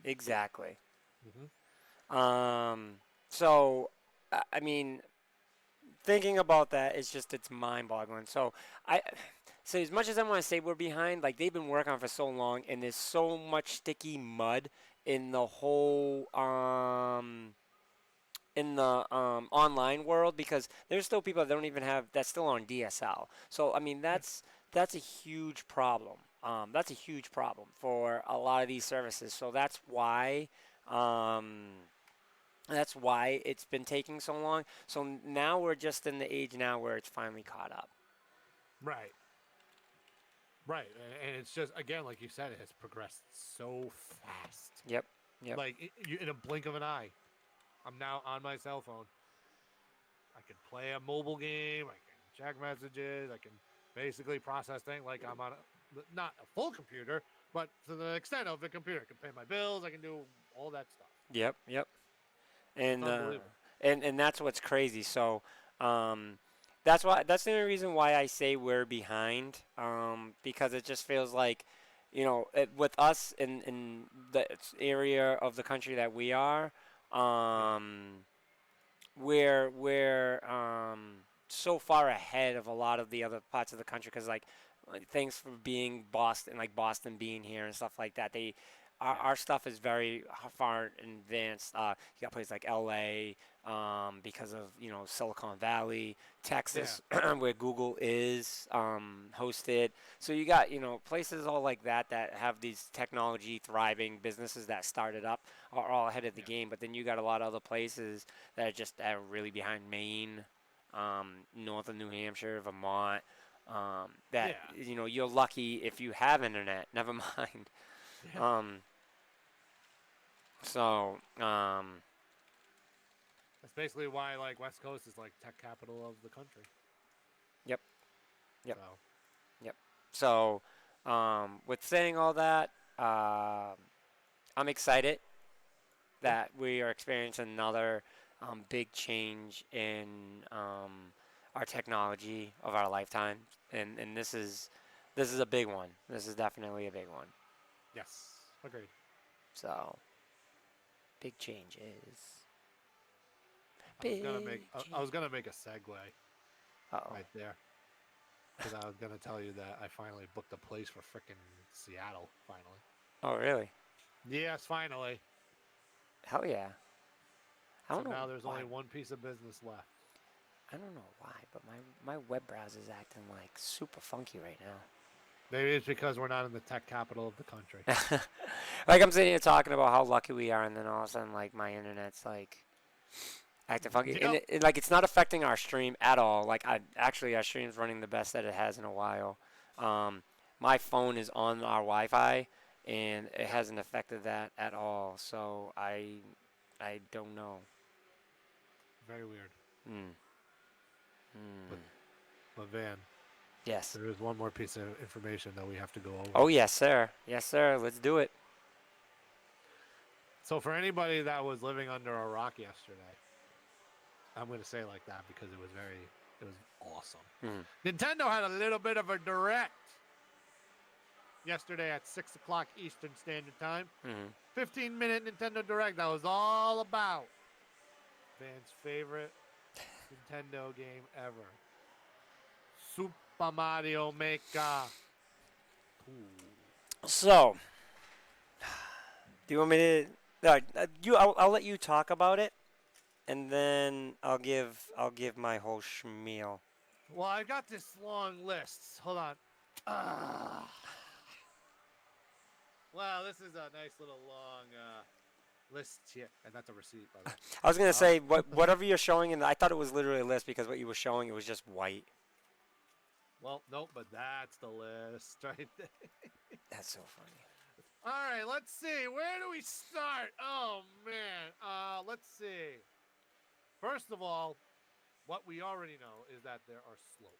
[SPEAKER 1] Exactly.
[SPEAKER 2] Mm-hmm.
[SPEAKER 1] So, I mean, thinking about that is just it's mind-boggling. I, so as much as I want to say we're behind, like they've been working on it for so long, and there's so much sticky mud in the whole in the online world because there's still people that don't even have that's still on DSL. So I mean
[SPEAKER 2] Yeah.
[SPEAKER 1] that's a huge problem. That's a huge problem for a lot of these services. So um, that's why it's been taking so long. So now we're just in the age now where it's finally caught up.
[SPEAKER 2] Right. Right. And it's just, again, like you said, it has progressed so fast.
[SPEAKER 1] Yep. Yep.
[SPEAKER 2] Like, in a blink of an eye, I'm now on my cell phone. I can play a mobile game. I can check messages. I can basically process things like I'm on not a full computer, but to the extent of the computer. I can pay my bills. I can do all that stuff.
[SPEAKER 1] Yep. Yep.
[SPEAKER 2] It's
[SPEAKER 1] and
[SPEAKER 2] unbelievable.
[SPEAKER 1] and that's what's crazy. So um, that's the only reason why I say we're behind because it just feels like with us in the area of the country that we are
[SPEAKER 2] Yeah.
[SPEAKER 1] we're so far ahead of a lot of the other parts of the country because like thanks for being Boston, like Boston being here and stuff like that.
[SPEAKER 2] Yeah.
[SPEAKER 1] Our stuff is very far advanced. You got places like LA, because of Silicon Valley,
[SPEAKER 2] Yeah.
[SPEAKER 1] Texas, where Google is hosted. So you got places all like that that have these technology thriving businesses that started up are all ahead of the
[SPEAKER 2] Yeah.
[SPEAKER 1] game. But then you got a lot of other places that are just really behind Maine, north of New Hampshire, Vermont. That
[SPEAKER 2] Yeah.
[SPEAKER 1] you're lucky if you have internet. Never mind.
[SPEAKER 2] Yeah.
[SPEAKER 1] Um, so
[SPEAKER 2] That's basically why, like, West Coast is like tech capital of the country.
[SPEAKER 1] yep, yep,
[SPEAKER 2] So,
[SPEAKER 1] yep. So with saying all that, I'm excited
[SPEAKER 2] yeah.
[SPEAKER 1] that we are experiencing another big change in our technology of our lifetime, and this is a big one. This is definitely a big one.
[SPEAKER 2] Yes. Agreed.
[SPEAKER 1] So big changes,
[SPEAKER 2] I was gonna
[SPEAKER 1] big
[SPEAKER 2] make I
[SPEAKER 1] change.
[SPEAKER 2] was gonna make a segue
[SPEAKER 1] Oh,
[SPEAKER 2] right there because I was gonna tell you that I finally booked a place for frickin' Seattle. Finally.
[SPEAKER 1] oh really?
[SPEAKER 2] Yes, finally.
[SPEAKER 1] Hell yeah! I
[SPEAKER 2] So
[SPEAKER 1] don't know
[SPEAKER 2] now there's
[SPEAKER 1] why.
[SPEAKER 2] only one piece of business left.
[SPEAKER 1] I don't know why, but my web browser is acting like super funky right
[SPEAKER 2] Maybe it's because we're not in the tech capital of the country.
[SPEAKER 1] now. Like I'm sitting here talking about how lucky we are, and then all of a sudden, like my internet's like acting funky, and
[SPEAKER 2] Yep.
[SPEAKER 1] like it's not affecting our stream at all. Like our stream's running the best that it has in a while. Um, my phone is on our Wi-Fi, and it
[SPEAKER 2] Yep.
[SPEAKER 1] hasn't affected that at all. So I don't know.
[SPEAKER 2] Very weird.
[SPEAKER 1] Hmm.
[SPEAKER 2] But
[SPEAKER 1] Hmm.
[SPEAKER 2] Van,
[SPEAKER 1] Yes.
[SPEAKER 2] there is one more piece of information that we have to go over.
[SPEAKER 1] Oh yes, sir. Yes, sir. Let's do it.
[SPEAKER 2] So for anybody that was living under a rock yesterday, I'm going to say it like that because it was awesome.
[SPEAKER 1] Hmm.
[SPEAKER 2] Nintendo had a little bit of a direct yesterday at 6 o'clock Eastern Standard Time.
[SPEAKER 1] Hmm.
[SPEAKER 2] 15-minute Nintendo Direct that was all about Van's favorite Nintendo game ever, Super Mario Maker 2.
[SPEAKER 1] So, do you want me to? I'll let you talk about it, and then I'll give my whole schmeal.
[SPEAKER 2] Well, I got this long list. Hold on. Ah. Wow, this is a nice little long list here, and that's a receipt, by the way.
[SPEAKER 1] I was gonna
[SPEAKER 2] Uh,
[SPEAKER 1] say whatever you're showing, and I thought it was literally a list because what you were showing it was just white.
[SPEAKER 2] well, nope, but that's the list right there.
[SPEAKER 1] That's so funny.
[SPEAKER 2] All right, let's see. Where do we start? Oh man. Let's see. First of all, what we already know is that there are slopes.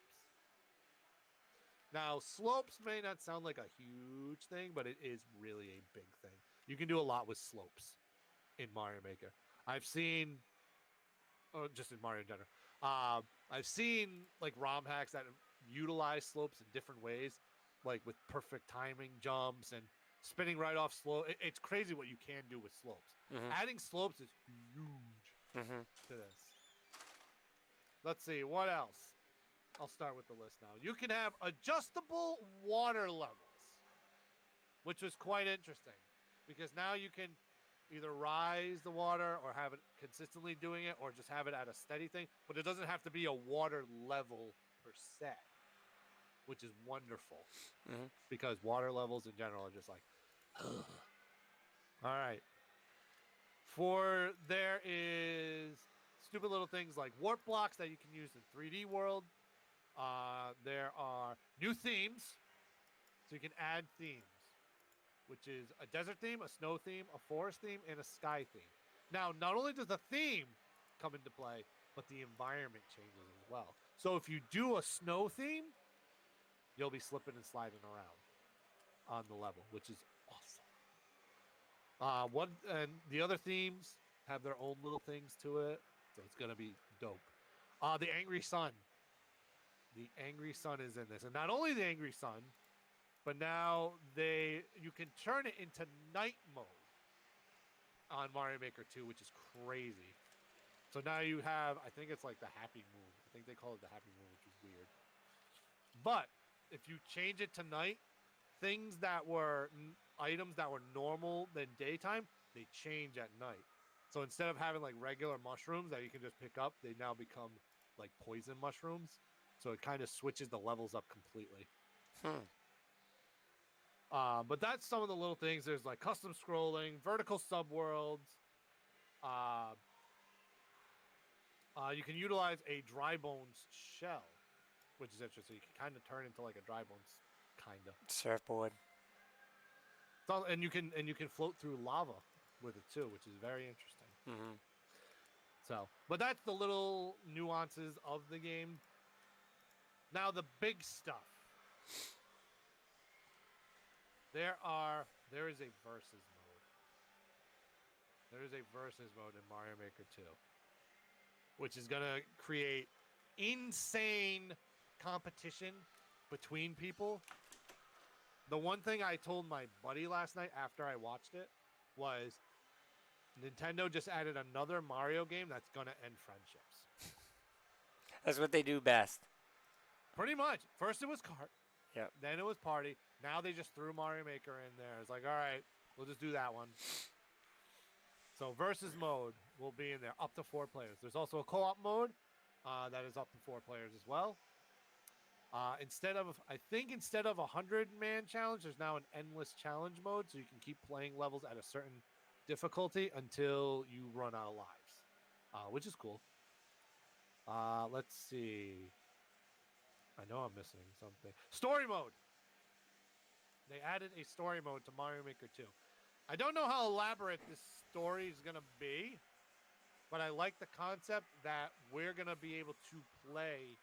[SPEAKER 2] Now, slopes may not sound like a huge thing, but it is really a big thing. You can do a lot with slopes in Mario Maker. I've seen, or just in Mario in general, I've seen like ROM hacks that utilize slopes in different ways, like with perfect timing jumps and spinning right off slope. It's crazy what you can do with slopes.
[SPEAKER 1] Mm-hmm.
[SPEAKER 2] Adding slopes is huge
[SPEAKER 1] Mm-hmm.
[SPEAKER 2] to this. Let's see, what else? I'll start with the list now. You can have adjustable water levels, which was quite interesting because now you can either rise the water or have it consistently doing it or just have it at a steady thing, but it doesn't have to be a water level per se, which is wonderful
[SPEAKER 1] Mm-hmm.
[SPEAKER 2] because water levels in general are just like, ugh. All right. There is stupid little things like warp blocks that you can use in 3D world. There are new themes, so you can add themes, which is a desert theme, a snow theme, a forest theme, and a sky theme. Now, not only does the theme come into play, but the environment changes as well. So if you do a snow theme, you'll be slipping and sliding around on the level, which is awesome. And the other themes have their own little things to it, so it's gonna be dope. The Angry Sun. The Angry Sun is in this, and not only the Angry Sun, but now you can turn it into night mode on Mario Maker 2, which is crazy. So now you have, I think it's like the Happy Moon. I think they call it the Happy Moon, which is weird. But if you change it to night, things that were items that were normal than daytime, they change at night. So instead of having like regular mushrooms that you can just pick up, they now become like poison mushrooms. So it kind of switches the levels up completely. But that's some of the little things. There's like custom scrolling, vertical subworlds. You can utilize a dry bones shell, which is interesting. You can kind of turn into like a dry bones, kind of.
[SPEAKER 1] Surfboard.
[SPEAKER 2] So, and you can float through lava with it too, which is very interesting.
[SPEAKER 1] Mm-hmm.
[SPEAKER 2] So, but that's the little nuances of the game. Now the big stuff. There is a versus mode. There is a versus mode in Mario Maker 2, which is gonna create insane competition between people. The one thing I told my buddy last night after I watched it was Nintendo just added another Mario game that's gonna end friendships.
[SPEAKER 1] That's what they do best.
[SPEAKER 2] Pretty much. First it was kart.
[SPEAKER 1] Yep.
[SPEAKER 2] Then it was party. Now they just threw Mario Maker in there. It's like, all right, we'll just do that one. So versus mode will be in there, up to 4 players. There's also a co-op mode that is up to 4 players as well. Instead of a 100-man challenge, there's now an endless challenge mode, so you can keep playing levels at a certain difficulty until you run out of lives, which is cool. Let's see. I know I'm missing something. Story mode. They added a story mode to Mario Maker 2. I don't know how elaborate this story is going to be, but I like the concept that we're going to be able to play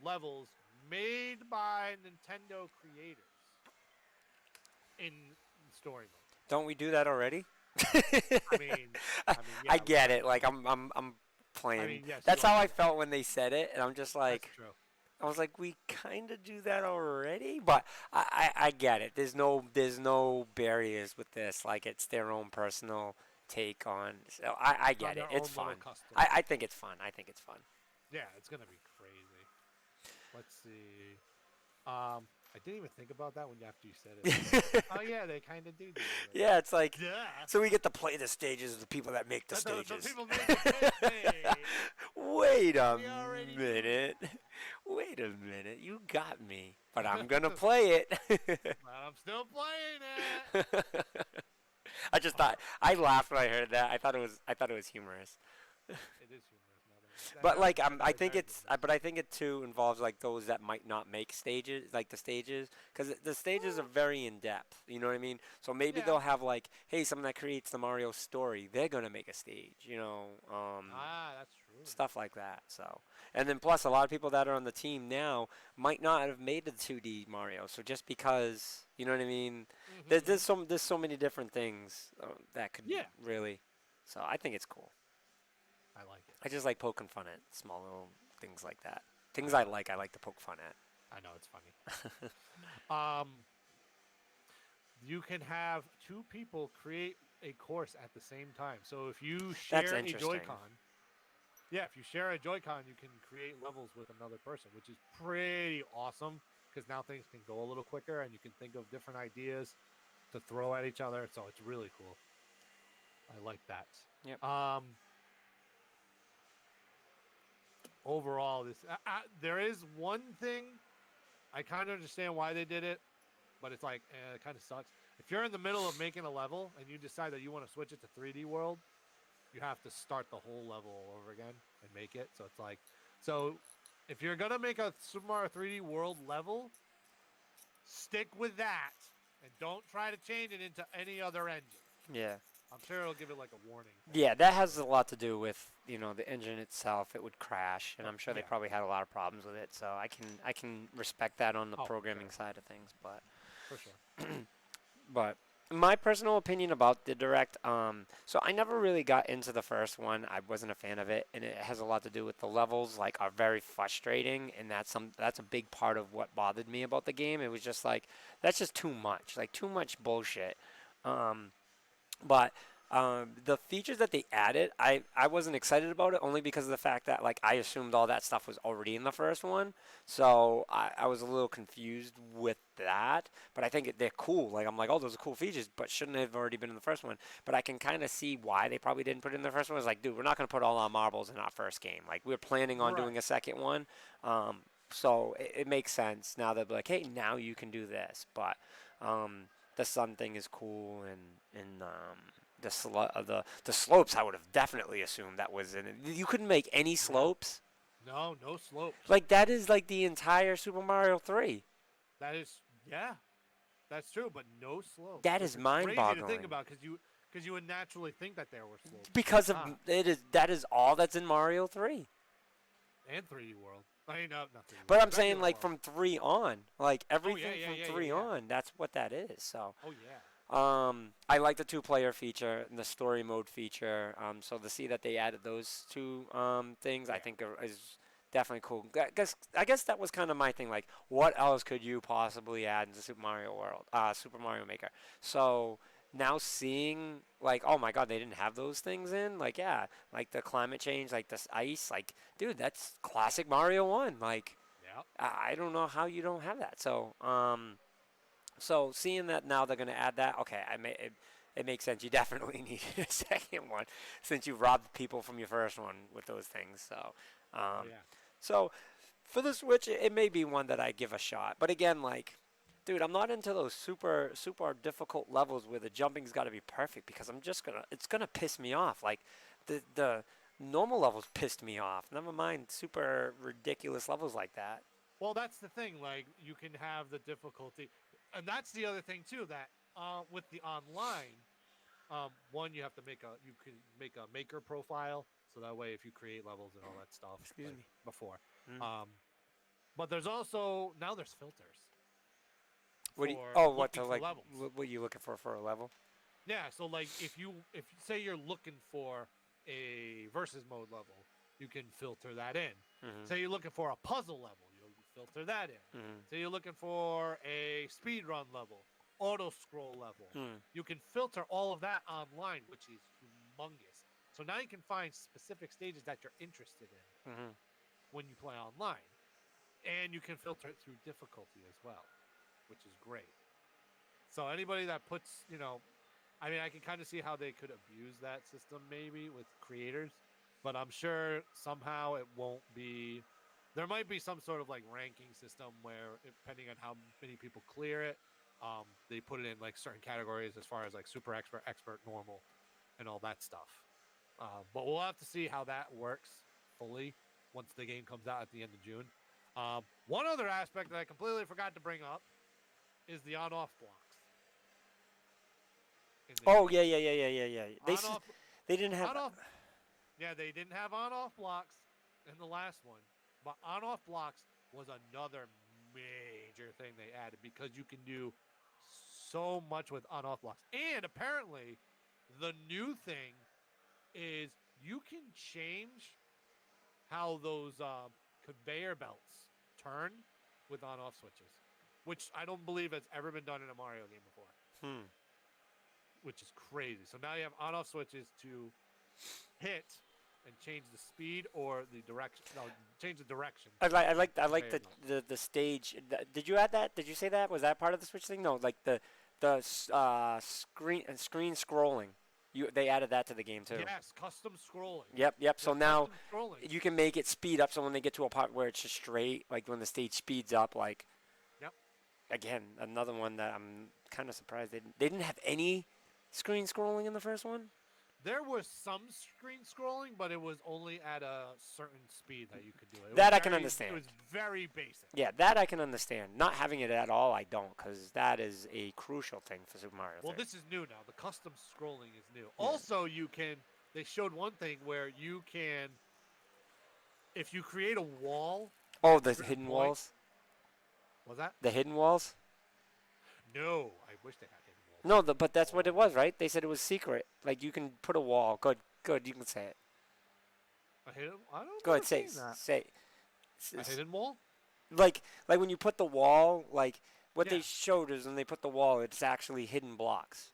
[SPEAKER 2] levels made by Nintendo creators in story mode.
[SPEAKER 1] Don't we do that already?
[SPEAKER 2] I mean, yeah,
[SPEAKER 1] I get it. Like I'm playing.
[SPEAKER 2] I mean, yes,
[SPEAKER 1] That's
[SPEAKER 2] you
[SPEAKER 1] how
[SPEAKER 2] are.
[SPEAKER 1] I felt when they said it, and I'm just like,
[SPEAKER 2] That's true.
[SPEAKER 1] I was like, we kind of do that already, but I get it. There's no barriers with this. Like it's their own personal take on. So I get it. It's fun. I think it's fun. I think it's fun.
[SPEAKER 2] Yeah, it's gonna be crazy. Let's see. I didn't even think about that after you said it. Oh yeah, they kind of do.
[SPEAKER 1] Yeah, it's like
[SPEAKER 2] yeah.
[SPEAKER 1] so we get to play the stages of the people that make the stages.
[SPEAKER 2] The people make the
[SPEAKER 1] Wait a minute. Wait a minute. You got me. But I'm going to play it.
[SPEAKER 2] But I'm still playing it.
[SPEAKER 1] I laughed when I heard that. I thought it was humorous.
[SPEAKER 2] It is humorous.
[SPEAKER 1] But like I think it too involves like those that might not make stages, like the stages, because the stages are very in depth. You know what I mean? So maybe they'll have like, hey, someone that creates the Mario story, they're gonna make a stage. You know,
[SPEAKER 2] that's true.
[SPEAKER 1] Stuff like that. So, and then plus a lot of people that are on the team now might not have made the 2D Mario. So just because, you know what I mean? Mm-hmm. There's so many different things that could really. So I think it's cool.
[SPEAKER 2] I like it.
[SPEAKER 1] I just like poking fun at small little things like that. Things I like to poke fun at.
[SPEAKER 2] I know, it's funny. you can have two people create a course at the same time. So if you
[SPEAKER 1] That's
[SPEAKER 2] share a
[SPEAKER 1] interesting.
[SPEAKER 2] Joy-Con, yeah, if you share a Joy-Con, you can create levels with another person, which is pretty awesome because now things can go a little quicker and you can think of different ideas to throw at each other. So it's really cool. I like that.
[SPEAKER 1] Yep.
[SPEAKER 2] Overall, this there is one thing I kind of understand why they did it, but it's like it kind of sucks. If you're in the middle of making a level and you decide that you want to switch it to 3D World, you have to start the whole level all over again and make it. So it's like, so if you're gonna make a Super Mario 3D World level, stick with that and don't try to change it into any other engine.
[SPEAKER 1] Yeah.
[SPEAKER 2] I'm sure it'll give it like a warning thing.
[SPEAKER 1] Yeah, that has a lot to do with the engine itself. It would crash, and I'm sure they
[SPEAKER 2] Yeah,
[SPEAKER 1] probably had a lot of problems with it. So I can respect that on the programming
[SPEAKER 2] sure.
[SPEAKER 1] side of things, but
[SPEAKER 2] For sure.
[SPEAKER 1] but my personal opinion about the direct, so I never really got into the first one. I wasn't a fan of it, and it has a lot to do with the levels like are very frustrating, and that's a big part of what bothered me about the game. It was just like that's just too much, like too much bullshit. But the features that they added, I wasn't excited about it only because of the fact that like I assumed all that stuff was already in the first one, so I was a little confused with that. But I think they're cool. Like I'm like, oh, those are cool features, but shouldn't they have already been in the first one? But I can kind of see why they probably didn't put it in the first one. It's like, dude, we're not gonna put all our marbles in our first game. Like we're planning on
[SPEAKER 2] Right.
[SPEAKER 1] doing a second one. So it makes sense now that like, hey, now you can do this. But the sun thing is cool, and the slopes I would have definitely assumed that was in it. You couldn't make any
[SPEAKER 2] Yeah.
[SPEAKER 1] slopes.
[SPEAKER 2] No slopes.
[SPEAKER 1] Like that is like the entire Super Mario 3.
[SPEAKER 2] That is, yeah, that's true, but no slopes,
[SPEAKER 1] That
[SPEAKER 2] which
[SPEAKER 1] is
[SPEAKER 2] is crazy to think
[SPEAKER 1] mind-boggling.
[SPEAKER 2] about because you would naturally think that there were slopes
[SPEAKER 1] Because of
[SPEAKER 2] top
[SPEAKER 1] it is that is all that's in Mario 3.
[SPEAKER 2] and 3D World. I mean, not 3D
[SPEAKER 1] But
[SPEAKER 2] World,
[SPEAKER 1] I'm saying
[SPEAKER 2] regular
[SPEAKER 1] like
[SPEAKER 2] world.
[SPEAKER 1] from 3 on, like
[SPEAKER 2] Oh yeah,
[SPEAKER 1] everything
[SPEAKER 2] yeah,
[SPEAKER 1] from
[SPEAKER 2] yeah, yeah,
[SPEAKER 1] 3
[SPEAKER 2] yeah.
[SPEAKER 1] on, that's what that is. So
[SPEAKER 2] Oh yeah.
[SPEAKER 1] I like the two-player feature and the story mode feature. So to see that they added those two things, I
[SPEAKER 2] Yeah.
[SPEAKER 1] think is definitely cool. I guess that was kind of my thing. Like, what else could you possibly add into Super Mario World, Super Mario Maker? So now seeing like, oh my God, they didn't have those things in. Like, yeah, like the climate change, like this ice, like, dude, that's classic Mario One. Like,
[SPEAKER 2] Yeah.
[SPEAKER 1] I don't know how you don't have that. So seeing that now they're going to add that, okay, it makes sense. You definitely need a second one since you robbed people from your first one with those things. So,
[SPEAKER 2] Oh
[SPEAKER 1] um,
[SPEAKER 2] yeah.
[SPEAKER 1] so for the Switch, it may be one that I give a shot. But again, like, dude, I'm not into those super difficult levels where the jumping's got to be perfect because it's gonna piss me off. Like, the normal levels pissed me off. Never mind super ridiculous levels like that.
[SPEAKER 2] Well, that's the thing. Like, you can have the difficulty, and that's the other thing too. That with the online, one you have to you can make a maker profile, so that way if you create levels and all that stuff
[SPEAKER 1] Excuse
[SPEAKER 2] like
[SPEAKER 1] me.
[SPEAKER 2] before.
[SPEAKER 1] Mm.
[SPEAKER 2] Um, but there's also now there's filters
[SPEAKER 1] What do you?
[SPEAKER 2] for
[SPEAKER 1] Oh, what
[SPEAKER 2] looking
[SPEAKER 1] to
[SPEAKER 2] for
[SPEAKER 1] like?
[SPEAKER 2] levels.
[SPEAKER 1] What are you looking for a level?
[SPEAKER 2] Yeah, so like if say you're looking for a versus mode level, you can filter that in.
[SPEAKER 1] Mm-hmm.
[SPEAKER 2] Say you're looking for a puzzle level, you'll filter that in.
[SPEAKER 1] Mm-hmm.
[SPEAKER 2] Say you're looking for a speed run level, auto scroll level.
[SPEAKER 1] Mm.
[SPEAKER 2] You can filter all of that online, which is humongous. So now you can find specific stages that you're interested in
[SPEAKER 1] Mm-hmm.
[SPEAKER 2] when you play online. And you can filter it through difficulty as well, which is great. So anybody that puts, I mean, I can kind of see how they could abuse that system maybe with creators, but I'm sure somehow it won't be. There might be some sort of like ranking system where, depending on how many people clear it, they put it in like certain categories as far as like super expert, expert, normal, and all that stuff. But we'll have to see how that works fully once the game comes out at the end of June. One other aspect that I completely forgot to bring up is the on-off blocks in this
[SPEAKER 1] Oh
[SPEAKER 2] game.
[SPEAKER 1] yeah.
[SPEAKER 2] On-off,
[SPEAKER 1] They didn't have.
[SPEAKER 2] on-off. Yeah, they didn't have on-off blocks in the last one, but on-off blocks was another major thing they added because you can do so much with on-off blocks. And apparently, the new thing is you can change how those conveyor belts turn with on-off switches, which I don't believe has ever been done in a Mario game before. which is crazy. So now you have on-off switches to hit and change the speed or the direction. No, change the direction.
[SPEAKER 1] I like the stage. Did you add that? Did you say that? Was that part of the Switch thing? No, like screen scrolling. They added that to the game too.
[SPEAKER 2] Yes, custom scrolling.
[SPEAKER 1] Yep. So
[SPEAKER 2] Yes,
[SPEAKER 1] now
[SPEAKER 2] custom scrolling.
[SPEAKER 1] you can make it speed up. So when they get to a part where it's just straight, like when the stage speeds up, like
[SPEAKER 2] Yep.
[SPEAKER 1] again, another one that I'm kind of surprised they didn't have any screen scrolling in the first one.
[SPEAKER 2] There was some screen scrolling, but it was only at a certain speed that you could do it.
[SPEAKER 1] That I can understand.
[SPEAKER 2] It was very basic.
[SPEAKER 1] Yeah, that I can understand. Not having it at all, I don't, because that is a crucial thing for Super Mario.
[SPEAKER 2] Well,
[SPEAKER 1] 3.
[SPEAKER 2] this is new now. The custom scrolling is new. Yeah. Also, you can. They showed one thing where you can, if you create a wall.
[SPEAKER 1] Oh, the hidden walls.
[SPEAKER 2] Was that
[SPEAKER 1] the hidden walls?
[SPEAKER 2] No, I wish they had hidden walls.
[SPEAKER 1] No, but that's what it was, right? They said it was secret. Like you can put a wall. Good. You can say it.
[SPEAKER 2] A hidden? I don't know.
[SPEAKER 1] Go ahead, say.
[SPEAKER 2] A hidden wall?
[SPEAKER 1] Like when you put the wall, like what
[SPEAKER 2] Yeah.
[SPEAKER 1] they showed is when they put the wall, it's actually hidden blocks.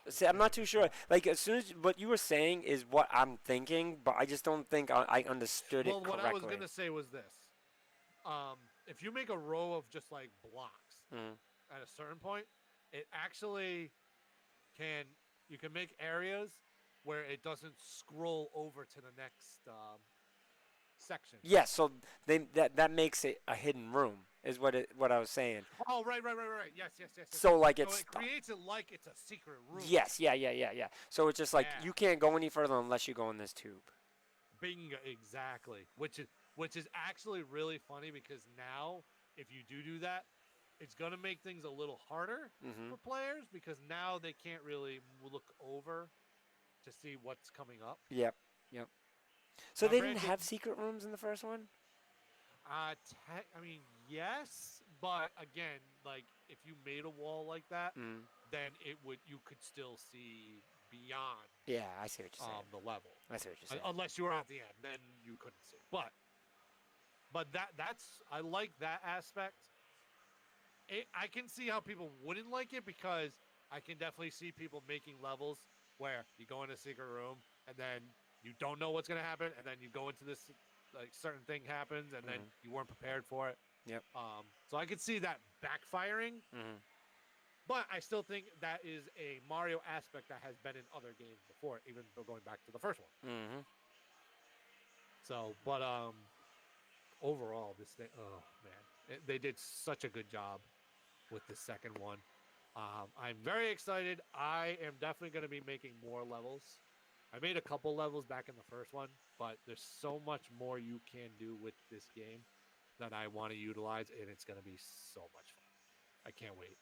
[SPEAKER 1] See, I'm not too sure. Like as soon as what you were saying is what I'm thinking, but I just don't think I understood it correctly.
[SPEAKER 2] Well, what I was gonna say was this: if you make a row of just like blocks at a certain point, it actually you can make areas where it doesn't scroll over to the next section.
[SPEAKER 1] Yeah, so that makes it a hidden room, is what I was saying.
[SPEAKER 2] Oh, right. Yes.
[SPEAKER 1] So like
[SPEAKER 2] it creates it like it's a secret room.
[SPEAKER 1] Yes, yeah. So it's just like you can't go any further unless you go in this tube.
[SPEAKER 2] Bingo, exactly. Which is actually really funny because now if you do that, it's gonna make things a little harder for players because now they can't really look over to see what's coming up.
[SPEAKER 1] Yep. So they didn't have secret rooms in the first one?
[SPEAKER 2] I mean, yes, but again, like if you made a wall like that, then you could still see beyond.
[SPEAKER 1] Yeah, I see what you're saying.
[SPEAKER 2] The level.
[SPEAKER 1] I see what you're saying.
[SPEAKER 2] Unless you were at the end, then you couldn't see. But that's I like that aspect. I can see how people wouldn't like it because I can definitely see people making levels where you go in a secret room and then you don't know what's going to happen, and then you go into this like certain thing happens, and then you weren't prepared for it.
[SPEAKER 1] Yep.
[SPEAKER 2] So I could see that backfiring, but I still think that is a Mario aspect that has been in other games before, even going back to the first one. So, but overall, this thing, oh man, they did such a good job with the second one. I'm very excited. I am definitely going to be making more levels. I made a couple levels back in the first one, but there's so much more you can do with this game that I want to utilize, and it's going to be so much fun. I can't wait.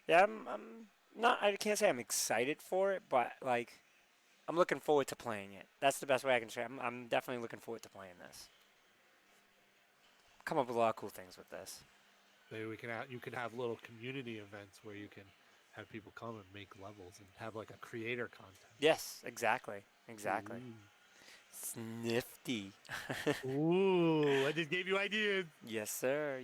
[SPEAKER 1] Yeah, I'm not. I can't say I'm excited for it, but like, I'm looking forward to playing it. That's the best way I can say. I'm definitely looking forward to playing this. Come up with a lot of cool things with this.
[SPEAKER 2] Maybe you can have little community events where you can have people come and make levels and have like a creator contest.
[SPEAKER 1] Yes, exactly. Snifty.
[SPEAKER 2] Ooh, I just gave you ideas.
[SPEAKER 1] Yes, sir.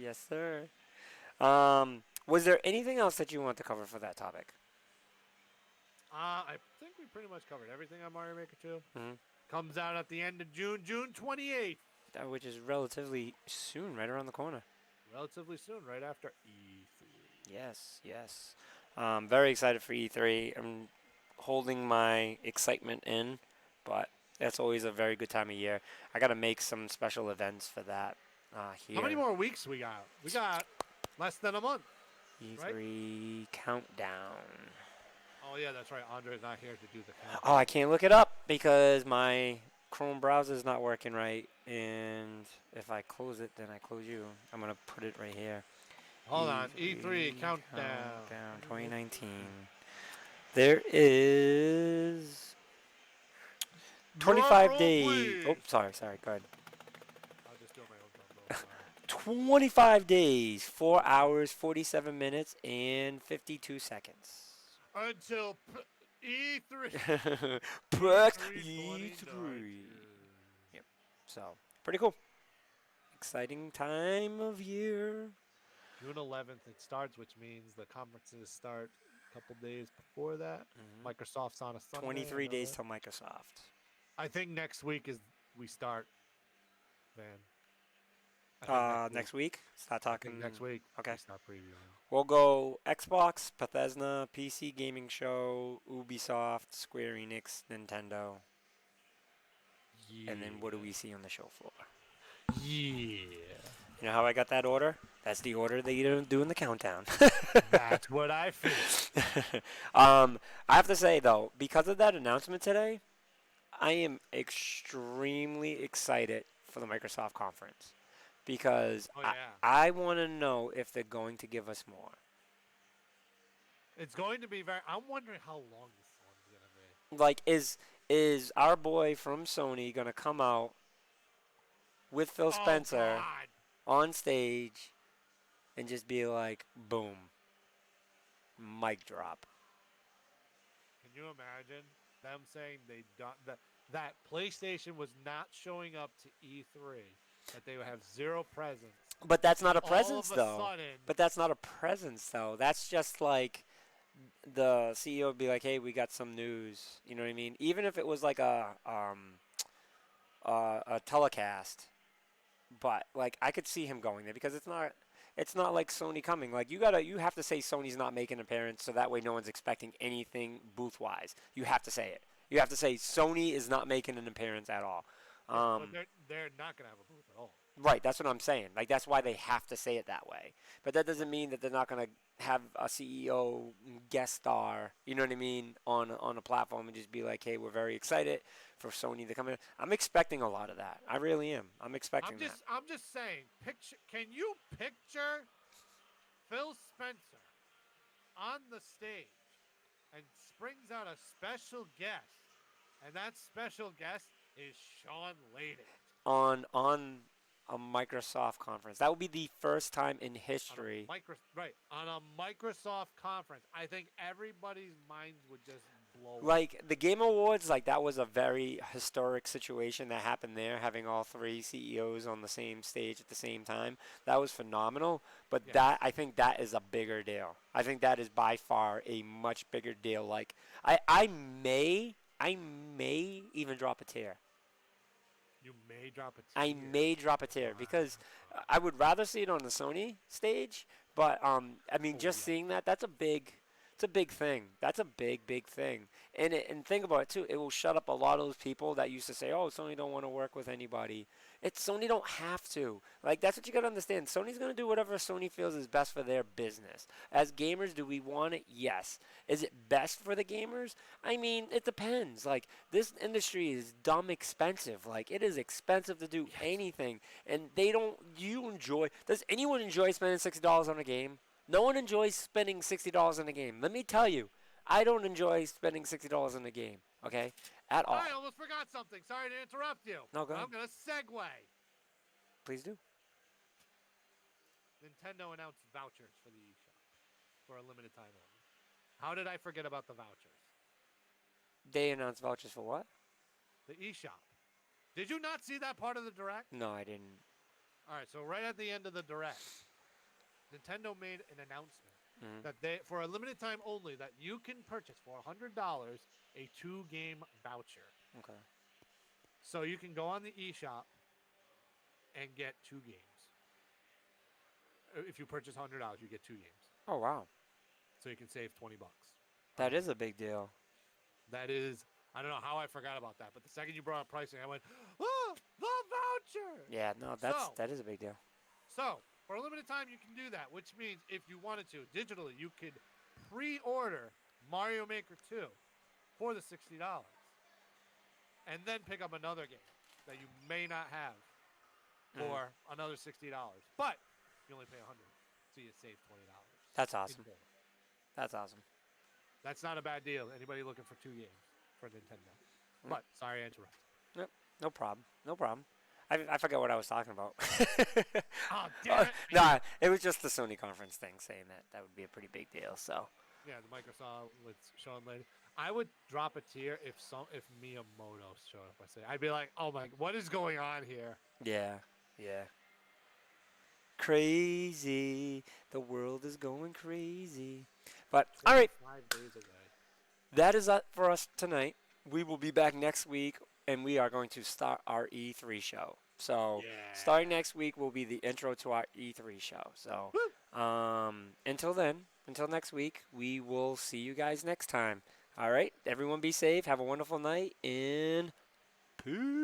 [SPEAKER 1] Was there anything else that you want to cover for that topic?
[SPEAKER 2] I think we pretty much covered everything on Mario Maker 2. Comes out at the end of June 28th.
[SPEAKER 1] Which is relatively soon, right around the corner.
[SPEAKER 2] Relatively soon, right after E3.
[SPEAKER 1] Yes. Very excited for E3. I'm holding my excitement in, but that's always a very good time of year. I got to make some special events for that here.
[SPEAKER 2] How many more weeks we got? We got less than a month.
[SPEAKER 1] E3
[SPEAKER 2] right?
[SPEAKER 1] countdown.
[SPEAKER 2] Oh, yeah, that's right. Andre's not here to do the countdown.
[SPEAKER 1] Oh, I can't look it up because my Chrome browser is not working right. And if I close it, then I close you. I'm going to put it right here.
[SPEAKER 2] Hold on. E3 countdown
[SPEAKER 1] 2019. There is 25 days. Oh, sorry. Go ahead.
[SPEAKER 2] I'll just do my own drum roll.
[SPEAKER 1] 25 days, 4 hours, 47 minutes, and 52 seconds.
[SPEAKER 2] Until E3.
[SPEAKER 1] PAX E3. Yep. So, pretty cool. Exciting time of year.
[SPEAKER 2] June 11th it starts, which means the conferences start a couple days before that.
[SPEAKER 1] Hmm.
[SPEAKER 2] Microsoft's on a Sunday. I
[SPEAKER 1] 23
[SPEAKER 2] know
[SPEAKER 1] days
[SPEAKER 2] that.
[SPEAKER 1] till Microsoft.
[SPEAKER 2] I think next week is we start, Van. I think next week.
[SPEAKER 1] Next week, start
[SPEAKER 2] I think next
[SPEAKER 1] talking.
[SPEAKER 2] week we
[SPEAKER 1] Okay.
[SPEAKER 2] start previewing.
[SPEAKER 1] We'll go Xbox, Bethesda, PC Gaming Show, Ubisoft, Square Enix, Nintendo, and then what do
[SPEAKER 2] Yeah.
[SPEAKER 1] we see on the show floor?
[SPEAKER 2] Yeah.
[SPEAKER 1] You know how I got that order? That's the order they do in the countdown.
[SPEAKER 2] That's what I figured.
[SPEAKER 1] I have to say though, because of that announcement today, I am extremely excited for the Microsoft conference because
[SPEAKER 2] Oh
[SPEAKER 1] I,
[SPEAKER 2] yeah.
[SPEAKER 1] I want to know if they're going to give us more.
[SPEAKER 2] It's going to be very. I'm wondering how long this one's gonna be.
[SPEAKER 1] Like, is our boy from Sony gonna come out with Phil
[SPEAKER 2] Oh
[SPEAKER 1] Spencer
[SPEAKER 2] God.
[SPEAKER 1] on stage and just be like, boom, mic drop?
[SPEAKER 2] Can you imagine them saying they don't that PlayStation was not showing up to E3, that they would have zero presence,
[SPEAKER 1] But that's
[SPEAKER 2] and
[SPEAKER 1] not a
[SPEAKER 2] all
[SPEAKER 1] presence
[SPEAKER 2] of a
[SPEAKER 1] though.
[SPEAKER 2] sudden,
[SPEAKER 1] But that's not a presence though. That's just like the CEO would be like, "Hey, we got some news." You know what I mean? Even if it was like a telecast, but like I could see him going there because it's not like Sony coming. Like you have to say Sony's not making an appearance so that way no one's expecting anything booth wise. You have to say it. You have to say Sony is not making an appearance at all.
[SPEAKER 2] yeah, but
[SPEAKER 1] Um,
[SPEAKER 2] they're not gonna have a booth at all.
[SPEAKER 1] right, that's what I'm saying. Like that's why they
[SPEAKER 2] Right.
[SPEAKER 1] have to say it that way. But that doesn't
[SPEAKER 2] Right.
[SPEAKER 1] mean that they're not gonna have a CEO guest star. You know what I mean on a platform and just be like, hey, we're very excited for Sony to come in. I'm expecting a lot of that. I really am. I'm expecting that.
[SPEAKER 2] I'm just saying. Picture. Can you picture Phil Spencer on the stage and brings out a special guest, and that special guest is Sean Layden.
[SPEAKER 1] On a Microsoft conference. That would be the first time in
[SPEAKER 2] On a
[SPEAKER 1] history.
[SPEAKER 2] on a Microsoft conference. I think everybody's minds would just blow up.
[SPEAKER 1] Like the Game Awards, like that was a very historic situation that happened there, having all three CEOs on the same stage at the same time. That was phenomenal. But
[SPEAKER 2] Yes.
[SPEAKER 1] that I think that is a bigger deal. I think that is by far a much bigger deal. Like I may even drop a tear.
[SPEAKER 2] You may drop a
[SPEAKER 1] I
[SPEAKER 2] tear.
[SPEAKER 1] may drop a tear
[SPEAKER 2] Wow.
[SPEAKER 1] because I would rather see it on the Sony stage. But I mean,
[SPEAKER 2] Oh
[SPEAKER 1] just
[SPEAKER 2] yeah.
[SPEAKER 1] seeing that, it's a big thing. That's a big thing. And think about it too. It will shut up a lot of those people that used to say, "Oh, Sony don't want to work with anybody." It's Sony don't have to. Like that's what you gotta understand. Sony's gonna do whatever Sony feels is best for their business. As gamers, do we want it? Yes. Is it best for the gamers? I mean, it depends. Like this industry is dumb expensive. Like it is expensive to do
[SPEAKER 2] Yes.
[SPEAKER 1] anything, and they don't. You enjoy? Does anyone enjoy spending $60 on a game? No one enjoys spending $60 on a game. Let me tell you, I don't enjoy spending $60 on a game. Okay, at all.
[SPEAKER 2] I almost forgot something. Sorry to interrupt you.
[SPEAKER 1] No, go
[SPEAKER 2] But
[SPEAKER 1] ahead.
[SPEAKER 2] I'm gonna segue.
[SPEAKER 1] Please do.
[SPEAKER 2] Nintendo announced vouchers for the eShop for a limited time only. How did I forget about the vouchers?
[SPEAKER 1] They announced vouchers for what?
[SPEAKER 2] The eShop. Did you not see that part of the direct?
[SPEAKER 1] No, I didn't.
[SPEAKER 2] All right, so right at the end of the direct, Nintendo made an announcement
[SPEAKER 1] Mm-hmm.
[SPEAKER 2] that they, for a limited time only, that you can purchase for $100 a 2-game voucher.
[SPEAKER 1] Okay.
[SPEAKER 2] So you can go on the eShop and get 2 games. If you purchase $100, you get 2 games.
[SPEAKER 1] Oh wow,
[SPEAKER 2] So you can save $20.
[SPEAKER 1] that is a big deal.
[SPEAKER 2] That is, I don't know how I forgot about that, but the second you brought up pricing, I went, oh, the voucher.
[SPEAKER 1] Yeah, no, that is a big deal.
[SPEAKER 2] So for a limited time, you can do that, which means if you wanted to, digitally, you could pre-order Mario Maker 2 for the $60, and then pick up another game that you may not have for another $60. But you only pay $100, so you save $20.
[SPEAKER 1] That's awesome. That's awesome.
[SPEAKER 2] That's not a bad deal. Anybody looking for 2 games for Nintendo? But sorry, I interrupted.
[SPEAKER 1] Yep. No problem. No problem. I forgot what I was talking about.
[SPEAKER 2] Oh, damn it.
[SPEAKER 1] Nah, it was just the Sony conference thing saying that would be a pretty big deal. So
[SPEAKER 2] Yeah, the Microsoft with Sean Layden. I would drop a tear if Miyamoto showed up. I'd be like, oh my, what is going on here?
[SPEAKER 1] yeah, yeah. Crazy. The world is going crazy. But
[SPEAKER 2] It's
[SPEAKER 1] all
[SPEAKER 2] only
[SPEAKER 1] right,
[SPEAKER 2] 5 days away.
[SPEAKER 1] that is it for us tonight. We will be back next week, and we are going to start our E3 show. So, starting
[SPEAKER 2] Yeah.
[SPEAKER 1] next week will be the intro to our E3 show. So,
[SPEAKER 2] Woo!
[SPEAKER 1] until then, until next week, we will see you guys next time. All right, everyone be safe. Have a wonderful night, and peace.